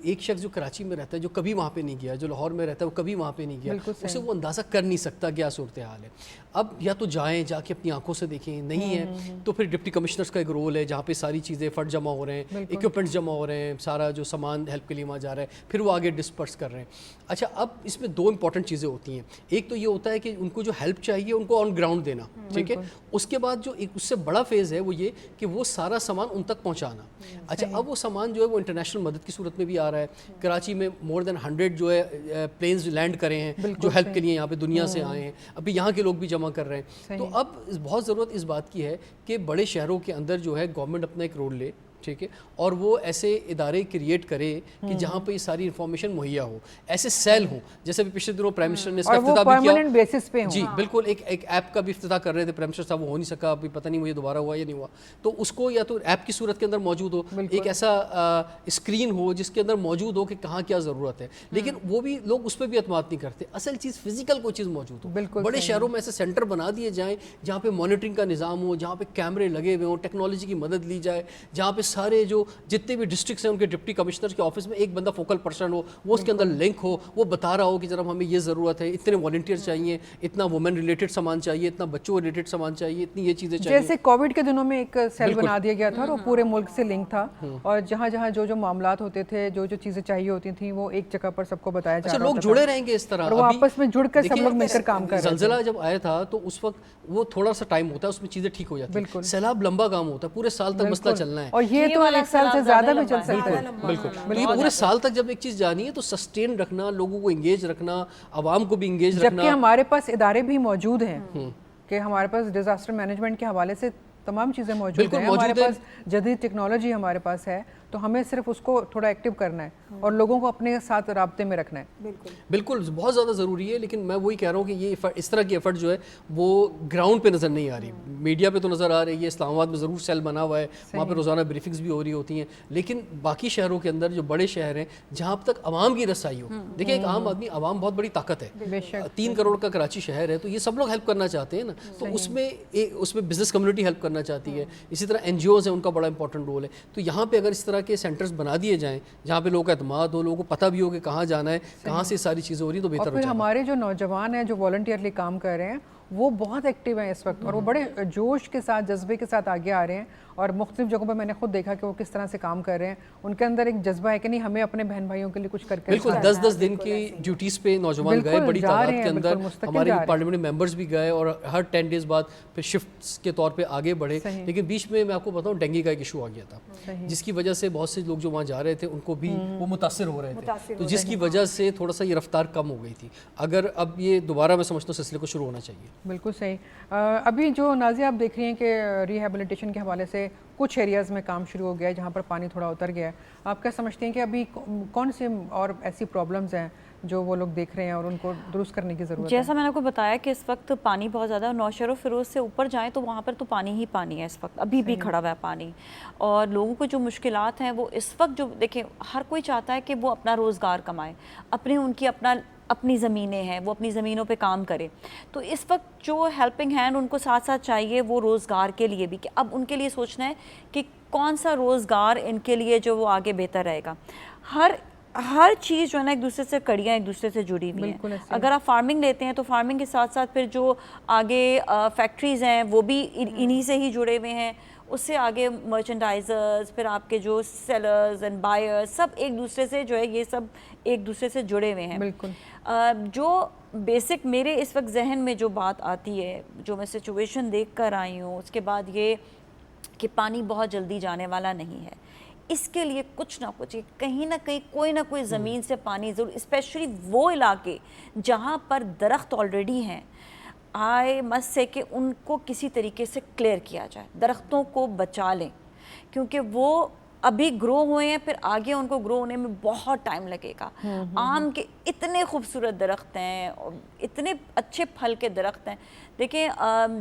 एक शख्स जो कराची में रहता है, जो कभी वहाँ पे नहीं गया, जो लाहौर में रहता है वो कभी वहाँ पे नहीं गया, उसे वो अंदाज़ा कर नहीं सकता क्या सूरत हाल है। अब या तो जाएं, जाके अपनी आंखों से देखें, नहीं है तो फिर डिप्टी कमिश्नर्स का एक रोल है जहाँ पे सारी चीज़ें फंड जमा हो रहे हैं, इक्विपमेंट्स जमा हो रहे हैं, सारा जो सामान हेल्प के लिए वहाँ जा रहा है, फिर वो आगे डिस्पर्स कर रहे हैं। अच्छा, अब इसमें दो इंपॉर्टेंट चीज़ें होती हैं। एक तो ये होता है कि उनको जो हेल्प चाहिए उनको ऑन ग्राउंड देना, ठीक है। उसके बाद जो एक उससे बड़ा फेज़ है वो ये कि वो सारा सामान उन तक पहुँचाना। अच्छा, अब वो सामान जो है वो इंटरनेशनल मदद की सूरत में भी आ रहा है। कराची में मोर देन 100 जो है प्लेन्स लैंड करे हैं जो हेल्प के लिए यहाँ पे दुनिया से आए हैं, अभी यहाँ के लोग भी जमा कर रहे हैं। तो अब बहुत ज़रूरत इस बात की है कि बड़े शहरों के अंदर जो है गवर्नमेंट अपना एक रोल ले, ठीक है, और वो ऐसे इदारे क्रिएट करे कि जहाँ पे ये सारी इन्फॉर्मेशन मुहैया हो, ऐसे सेल हो, जैसे भी पिछले दिनों प्राइम मिनिस्टर ने इसका इफ्तिताह भी किया बेसिस पे हो। जी बिल्कुल, एक ऐप का भी इफ्तिताह कर रहे थे प्राइम मिनिस्टर साहब, वो हो नहीं सका, अभी पता नहीं मुझे दोबारा हुआ या नहीं हुआ। तो उसको या तो ऐप की सूरत के अंदर मौजूद हो, एक ऐसा स्क्रीन हो जिसके अंदर मौजूद हो कि कहाँ क्या ज़रूरत है, लेकिन वो भी लोग उस पर भी एतमाद नहीं करते। असल चीज़ फिजिकल कोई चीज़ मौजूद हो। बड़े शहरों में ऐसे सेंटर बना दिए जाएँ जहाँ पे मॉनिटरिंग का निज़ाम हो, जहाँ पे कैमरे लगे हुए हों, टेक्नोलॉजी की मदद ली जाए, जहाँ पे सारे जो जितने भी डिस्ट्रिक्ट्स हैं उनके डिप्टी कमिश्नर के ऑफिस में एक बंदा फोकल पर्सन हो, वो उसके अंदर लिंक हो, वो बता रहा हो कि जनाब हमें ये ज़रूरत है, इतने वॉलंटियर चाहिए, इतना वुमेन रिलेटेड सामान चाहिए, इतना बच्चों रिलेटेड सामान चाहिए, इतनी ये चीज़ें चाहिए। जैसे कोविड के दिनों में एक सेल बना दिया गया था और वो पूरे मुल्क से लिंक था, और जहाँ जहाँ जो जो मामलात होते थे, जो जो चीज़ें चाहिए होती थी, वो एक जगह पर सबको बताया जा रहा था। लोग जुड़े रहेंगे इस तरह, वो आपस में जुड़कर सब लोग मिलकर काम कर रहे थे। ज़लज़ला जब आया था तो उस वक्त वो थोड़ा सा टाइम होता है, उसमें चीज़ें ठीक हो जाती हैं। सैलाब लंबा काम होता है, पूरे साल तक मसला चलना है, और ये तो एक साल से ज़्यादा भी चल सकता है। बिल्कुल, तो ये पूरे साल तक जब एक चीज़ जानी है तो सस्टेन रखना, लोगों को इंगेज रखना, आवाम को भी इंगेज रखना। जबकि हमारे पास इदारे भी मौजूद हैं कि हमारे पास डिजास्टर मैनेजमेंट के हवाले से तमाम चीज़ें मौजूद हैं, हमारे पास जदीद टेक्नोलॉजी हमारे पास है, तो हमें सिर्फ उसको थोड़ा एक्टिव करना है और लोगों को अपने साथ राब्ते में रखना है। बिल्कुल बहुत ज़्यादा ज़रूरी है, लेकिन मैं वही कह रहा हूँ कि ये इस तरह की एफर्ट जो है वो ग्राउंड पे नज़र नहीं आ रही। मीडिया पे तो नज़र आ रही है, इस्लामाबाद में ज़रूर सेल बना हुआ है, वहाँ पे रोज़ाना ब्रीफिंग्स भी हो रही होती हैं, लेकिन बाकी शहरों के अंदर जो बड़े शहर हैं जहाँ अब तक आवाम की रसाई हो, देखिए एक आम आदमी, आवाम बहुत बड़ी ताकत है, 3 करोड़ का कराची शहर है, तो ये सब लोग हेल्प करना चाहते हैं ना, तो उसमें बिजनेस कम्युनिटी हेल्प करना चाहती है, इसी तरह NGOs हैं, उनका बड़ा इंपॉर्टेंट रोल है। तो यहाँ पे अगर इस तरह के सेंटर्स बना दिए जाएं जहाँ पे लोगों का एतमाद हो, लोगों को पता भी हो कि कहाँ जाना है, कहाँ से सारी चीज़ें हो रही हैं, तो बेहतर हो जाएगा। और फिर हमारे जो नौजवान हैं जो वॉलंटियरली काम कर रहे हैं वो बहुत एक्टिव हैं इस वक्त, और वो बड़े जोश के साथ, जज्बे के साथ आगे आ रहे हैं, और मुख्तलिफ जगहों पर मैंने खुद देखा कि वो किस तरह से काम कर रहे हैं। उनके अंदर एक जज्बा है कि नहीं, हमें अपने बहन भाइयों के लिए कुछ करके। बिल्कुल 10-10 दिन की ड्यूटीज़ पे नौजवान गए, बड़ी तादाद के अंदर हमारे पार्लियामेंट मेंबर्स भी गए, और हर 10 डेज़ बाद फिर शिफ्ट्स के तौर पे आगे बढ़े। लेकिन बीच में मैं आपको बताऊँ डेंगू का एक इशू आ गया था, जिसकी वजह से बहुत से लोग जो वहाँ जा रहे थे उनको भी वो मुतासर हो रहे थे, तो जिसकी वजह से थोड़ा सा ये रफ्तार कम हो गई थी। अगर अब ये दोबारा मैं समझता हूँ सिलसिले को शुरू होना चाहिए। बिल्कुल सही। अभी जो नाज़िया आप देख रही हैं कि रिहेबिलिटेशन के हवाले से कुछ एरियाज़ में काम शुरू हो गया है जहाँ पर पानी थोड़ा उतर गया है, आप क्या समझते हैं कि अभी कौन से और ऐसी प्रॉब्लम्स हैं जो वो लोग देख रहे हैं और उनको दुरुस्त करने की ज़रूरत है? जैसा मैंने आपको बताया कि इस वक्त पानी बहुत ज़्यादा, नौशहर फिरोज़ से ऊपर जाएं तो वहाँ पर तो पानी ही पानी है, इस वक्त अभी भी खड़ा हुआ है पानी, और लोगों को जो मुश्किलात हैं वो इस वक्त जो देखें, हर कोई चाहता है कि वो अपना रोज़गार कमाए, अपनी ज़मीनें हैं, वो अपनी ज़मीनों पे काम करे। तो इस वक्त जो हेल्पिंग हैंड उनको साथ साथ चाहिए वो रोज़गार के लिए भी, कि अब उनके लिए सोचना है कि कौन सा रोज़गार इनके लिए जो वो आगे बेहतर रहेगा। हर चीज़ जो है ना एक दूसरे से कड़ियाँ एक दूसरे से जुड़ी हुई हैं। अगर आप फार्मिंग लेते हैं तो फार्मिंग के साथ साथ फिर जो आगे फैक्ट्रीज़ हैं वो भी इन्हीं से ही जुड़े हुए हैं, उससे आगे मर्चेंडाइजर्स, फिर आपके जो सेलर्स एंड बायर्स, सब एक दूसरे से जो है ये सब एक दूसरे से जुड़े हुए हैं। बिल्कुल। जो बेसिक मेरे इस वक्त जहन में जो बात आती है, जो मैं सिचुएशन देख कर आई हूँ, उसके बाद ये कि पानी बहुत जल्दी जाने वाला नहीं है, इसके लिए कुछ ना कुछ कहीं ना कहीं कोई ना कोई ज़मीन से पानी ज़रूर, स्पेशली वो इलाके जहाँ पर दरख्त ऑलरेडी हैं, आई मस्ट से कि उनको किसी तरीके से क्लियर किया जाए, दरख्तों को बचा लें, क्योंकि वो अभी ग्रो हुए हैं, फिर आगे उनको ग्रो होने में बहुत टाइम लगेगा। आम के इतने खूबसूरत दरख्त हैं, इतने अच्छे फल के दरख्त हैं। देखिए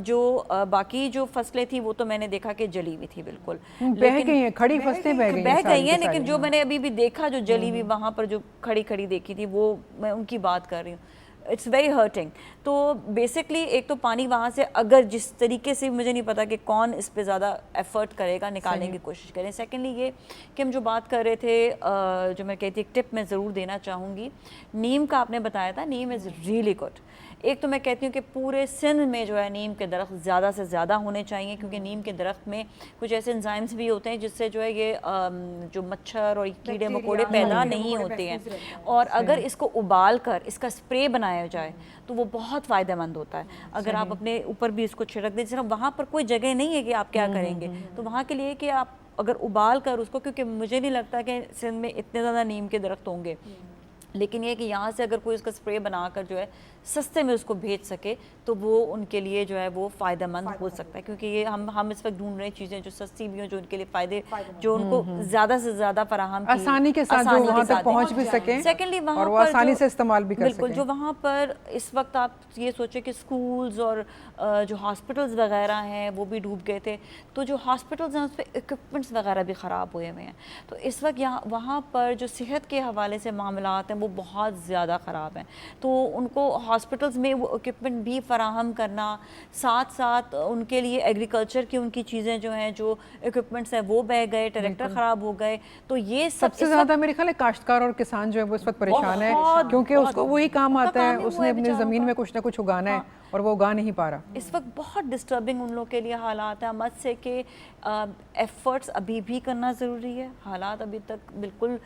जो बाकी जो फसलें थी वो तो मैंने देखा कि जली हुई थी बिल्कुल, बह गई हैं, खड़ी फसलें बह गई हैं, लेकिन जो मैंने अभी भी देखा जो जली हुई वहाँ पर जो खड़ी खड़ी देखी थी, वो मैं उनकी बात कर रही हूँ। It's very hurting. तो बेसिकली एक तो पानी वहाँ से, अगर जिस तरीके से, मुझे नहीं पता कि कौन इस पे ज़्यादा एफर्ट करेगा, निकालने की कोशिश करें। सेकेंडली ये कि हम जो बात कर रहे थे, जो मैं कहती, एक टिप मैं ज़रूर देना चाहूँगी, नीम का आपने बताया था, नीम इज़ रियली गुड। एक तो मैं कहती हूँ कि पूरे सिंध में जो है नीम के दरख्त ज़्यादा से ज़्यादा होने चाहिए, क्योंकि नीम के दरख्त में कुछ ऐसे एंजाइम्स भी होते हैं जिससे जो है ये जो मच्छर और कीड़े मकोड़े पैदा नहीं होते हैं। और अगर इसको उबाल कर इसका स्प्रे बनाया जाए तो वो बहुत फ़ायदेमंद होता है। अगर आप अपने ऊपर भी इसको छिड़क दें, जैसे वहाँ पर कोई जगह नहीं है कि आप क्या करेंगे, तो वहाँ के लिए कि आप अगर उबाल कर उसको, क्योंकि मुझे नहीं लगता कि सिंध में इतने ज़्यादा नीम के दरख्त होंगे, लेकिन ये कि यहाँ से अगर कोई उसका स्प्रे बनाकर जो है सस्ते में उसको भेज सके तो वो उनके लिए जो है वो फ़ायदेमंद हो सकता है। क्योंकि ये हम इस वक्त ढूंढ रहे हैं चीज़ें जो सस्ती भी हों, जो उनके लिए फ़ायदे, जो उनको ज़्यादा से ज़्यादा फराहम आसानी के साथ जो वहाँ तक पहुँच भी सके, सेकेंडली वहाँ और वो आसानी से इस्तेमाल भी कर सकें। बिल्कुल, जो वहाँ पर इस वक्त आप ये सोचें कि स्कूल्स और जो हॉस्पिटल्स वगैरह हैं वो भी डूब गए थे, तो जो हॉस्पिटल्स हैं उस पर इक्विपमेंट्स वगैरह भी ख़राब हुए हुए हैं। तो इस वक्त यहाँ वहाँ पर जो सेहत के हवाले से मामलात हैं वो बहुत ज़्यादा ख़राब हैं। तो उनको हॉस्पिटल्स में वो इक्विपमेंट भी फराहम करना, साथ साथ उनके लिए एग्रीकल्चर की उनकी चीज़ें जो हैं, जो इक्विपमेंट्स हैं वो बह गए, ट्रैक्टर ख़राब हो गए। तो ये सबसे ज़्यादा मेरे ख्याल है काश्तकार और किसान जो है वो इस वक्त परेशान है, क्योंकि उसको वही काम आता है, उसने अपनी ज़मीन में कुछ ना कुछ उगाना है और वो उगा नहीं पा रहा। इस वक्त बहुत डिस्टर्बिंग उन लोग के लिए हालात हैं। मत से कि एफ़र्ट्स अभी भी करना ज़रूरी है, हालात अभी तक बिल्कुल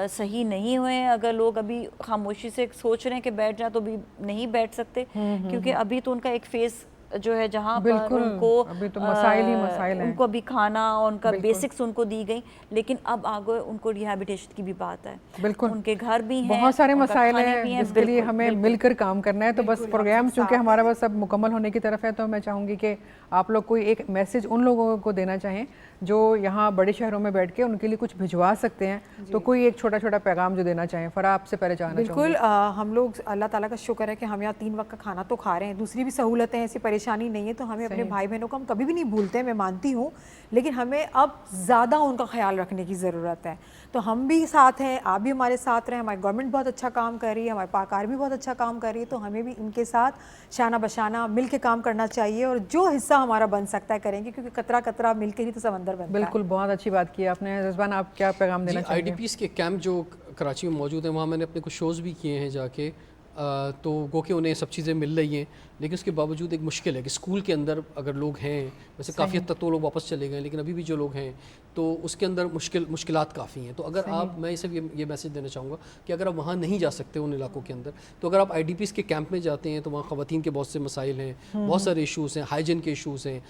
सही नहीं हुए हैं। अगर लोग अभी खामोशी से सोच रहे हैं कि बैठ जाए तो भी नहीं बैठ सकते, क्योंकि अभी तो उनका एक फेज़ जो है जहाँ पर उनको अभी तो मसाइल ही मसाइल हैं। उनको अभी खाना और उनका बेसिक्स उनको दी गई, लेकिन अब आगे उनको रिहैबिलिटेशन की भी बात है। बिल्कुल, उनके घर भी हैं, बहुत सारे मसाइल हैं जिसके लिए हमें मिलकर काम करना है। तो बस प्रोग्राम चूँकि हमारा बस अब मुकम्मल होने की तरफ है, तो मैं चाहूँगी कि आप लोग कोई एक मैसेज उन लोगों को देना चाहें जो यहाँ बड़े शहरों में बैठ के उनके लिए कुछ भिजवा सकते हैं, तो कोई एक छोटा छोटा पैगाम जो देना चाहें। फ़रा आपसे पहले चाहना बिल्कुल, हम लोग अल्लाह ताला का शुक्र है कि हम यहाँ 3 वक्त का खाना तो खा रहे हैं, दूसरी भी सहूलतें हैं, ऐसी परेशानी नहीं है। तो हमें अपने भाई बहनों को हम कभी भी नहीं भूलते हैं, मैं मानती हूँ, लेकिन हमें अब ज़्यादा उनका ख्याल रखने की ज़रूरत है। तो हम भी साथ हैं, आप भी हमारे साथ रहें। हमारी गवर्नमेंट बहुत अच्छा काम कर रही है, हमारे पाक आर्मी बहुत अच्छा काम कर रही है, तो हमें भी इनके साथ शाना बशाना मिल के काम करना चाहिए, और जो हिस्सा हमारा बन सकता है करेंगे, क्योंकि कतरा कतरा मिल के ही तो समंदर बनता है। बिल्कुल, बहुत अच्छी बात की आपने। रिजवान, आप क्या पैगाम देना चाहेंगे? IDPs के कैंप जो कराची में मौजूद हैं, वहाँ मैंने अपने कुछ शोज़ भी किए हैं जाके, तो गो के उन्हें सब चीज़ें मिल रही हैं, लेकिन उसके बावजूद एक मुश्किल है कि स्कूल के अंदर अगर लोग हैं, वैसे काफ़ी हद तक तो लोग वापस चले गए, लेकिन अभी भी जो लोग हैं तो उसके अंदर मुश्किलात काफ़ी हैं। तो अगर आप, मैं इसे ये मैसेज देना चाहूँगा कि अगर आप वहाँ नहीं जा सकते उन इलाकों के अंदर, तो अगर आप IDPs के कैंप में जाते हैं तो वहाँ ख़वातीन के बहुत से मसाइल हैं, बहुत सारे इशूज़ हैं, हाइजीन के इशूज़ हैं,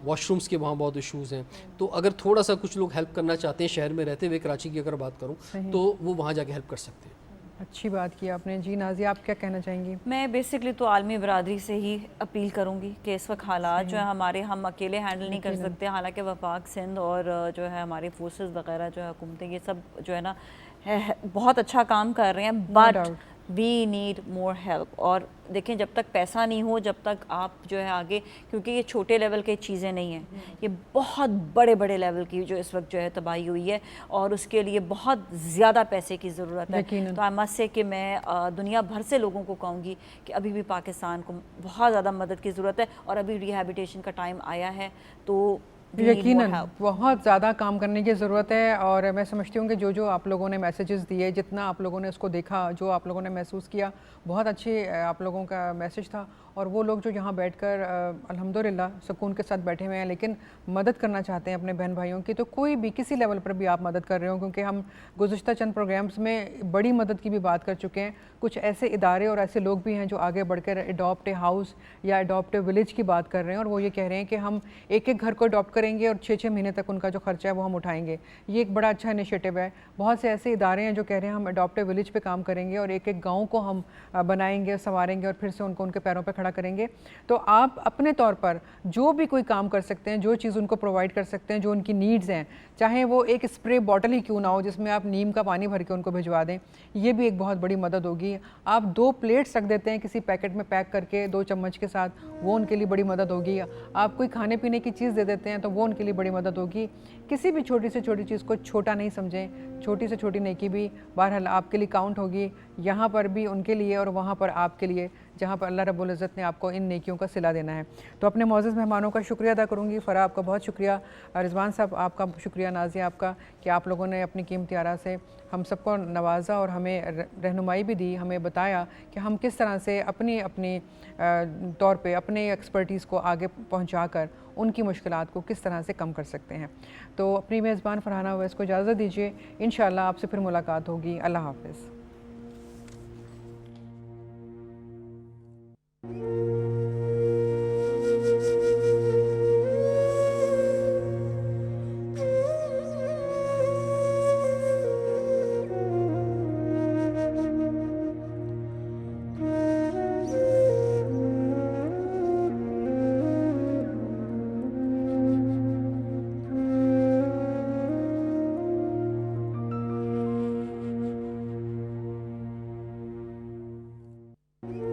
वॉशरूम्स के वहाँ बहुत इशूज़ हैं। तो अगर थोड़ा सा कुछ लोग हेल्प करना चाहते हैं, शहर में रहते हुए, कराची की अगर बात करूँ, तो वो वहाँ जाके हेल्प कर सकते हैं। अच्छी बात की आपने। जी नाज़िया, आप क्या कहना चाहेंगी? मैं बेसिकली तो आलमी बरादरी से ही अपील करूंगी कि इस वक्त हालात जो है हमारे, हम अकेले हैंडल नहीं कर सकते। हालांकि वफाक सिंध और जो है हमारे फोर्सेस वगैरह जो है हुकूमतें, ये सब जो है ना बहुत अच्छा काम कर रहे हैं, but we need more help. और देखें, जब तक पैसा नहीं हो, जब तक आप जो है आगे, क्योंकि ये छोटे लेवल की चीज़ें नहीं हैं, ये बहुत बड़े बड़े लेवल की जो इस वक्त जो है तबाही हुई है, और उसके लिए बहुत ज़्यादा पैसे की ज़रूरत है। तो आई मस्ट से कि मैं दुनिया भर से लोगों को कहूँगी कि अभी भी पाकिस्तान को बहुत ज़्यादा मदद की ज़रूरत है, और अभी रिहैबिलिटेशन का टाइम आया है, तो यकीनन बहुत ज़्यादा काम करने की ज़रूरत है। और मैं समझती हूँ कि जो आप लोगों ने मैसेजेस दिए, जितना आप लोगों ने उसको देखा, जो आप लोगों ने महसूस किया, बहुत अच्छे आप लोगों का मैसेज था। और वो लोग जो यहाँ बैठकर अल्हम्दुलिल्लाह सुकून के साथ बैठे हुए हैं, लेकिन मदद करना चाहते हैं अपने बहन भाइयों की, तो कोई भी किसी लेवल पर भी आप मदद कर रहे हो, क्योंकि हम गुज़िश्ता चंद प्रोग्राम्स में बड़ी मदद की भी बात कर चुके हैं। कुछ ऐसे इदारे और ऐसे लोग भी हैं जो आगे बढ़कर अडॉप्ट ए हाउस या अडॉप्ट ए विलेज की बात कर रहे हैं, और वो ये कह रहे हैं कि हम एक एक घर को अडॉप्ट करें करेंगे और 6-6 महीने तक उनका जो खर्चा है वो हम उठाएंगे। ये एक बड़ा अच्छा इनिशिएटिव है। बहुत से ऐसे इदारे हैं जो कह रहे हैं हम अडॉप्टिव विलेज पे काम करेंगे और एक एक गाँव को हम बनाएंगे, संवारेंगे और फिर से उनको उनके पैरों पर खड़ा करेंगे। तो आप अपने तौर पर जो भी कोई काम कर सकते हैं, जो चीज़ उनको प्रोवाइड कर सकते हैं, जो उनकी नीड्स हैं, चाहे वो एक स्प्रे बॉटल ही क्यों ना हो जिसमें आप नीम का पानी भर के उनको भिजवा दें, ये भी एक बहुत बड़ी मदद होगी। आप 2 प्लेट्स रख देते हैं किसी पैकेट में पैक करके 2 चम्मच के साथ, वो उनके लिए बड़ी मदद होगी। आप कोई खाने पीने की चीज़ दे देते हैं तो वो उनके लिए बड़ी मदद होगी। किसी भी छोटी से छोटी चीज़ को छोटा नहीं समझें, छोटी से छोटी नेकी भी बहरहाल आपके लिए काउंट होगी, यहाँ पर भी उनके लिए और वहाँ पर आपके लिए, जहाँ पर अल्लाह रब्बुल इज़्ज़त ने आपको इन नेकियों का सिला देना है। तो अपने मौजूद मेहमानों का शुक्रिया अदा करूँगी। फ़रा आपका बहुत शुक्रिया, रिजवान साहब आपका शुक्रिया, नाज़िया आपका, कि आप लोगों ने अपनी कीमती आरा से हम सबको नवाजा और हमें रहनुमाई भी दी, हमें बताया कि हम किस तरह से अपनी अपनी तौर पे अपने एक्सपर्टीज़ को आगे पहुँचा कर उनकी मुश्किलात को किस तरह से कम कर सकते हैं। तो अपनी मेज़बान फरहाना उवैस को इजाज़त दीजिए, इंशाअल्लाह आपसे फिर मुलाकात होगी। अल्लाह हाफ़िज़। you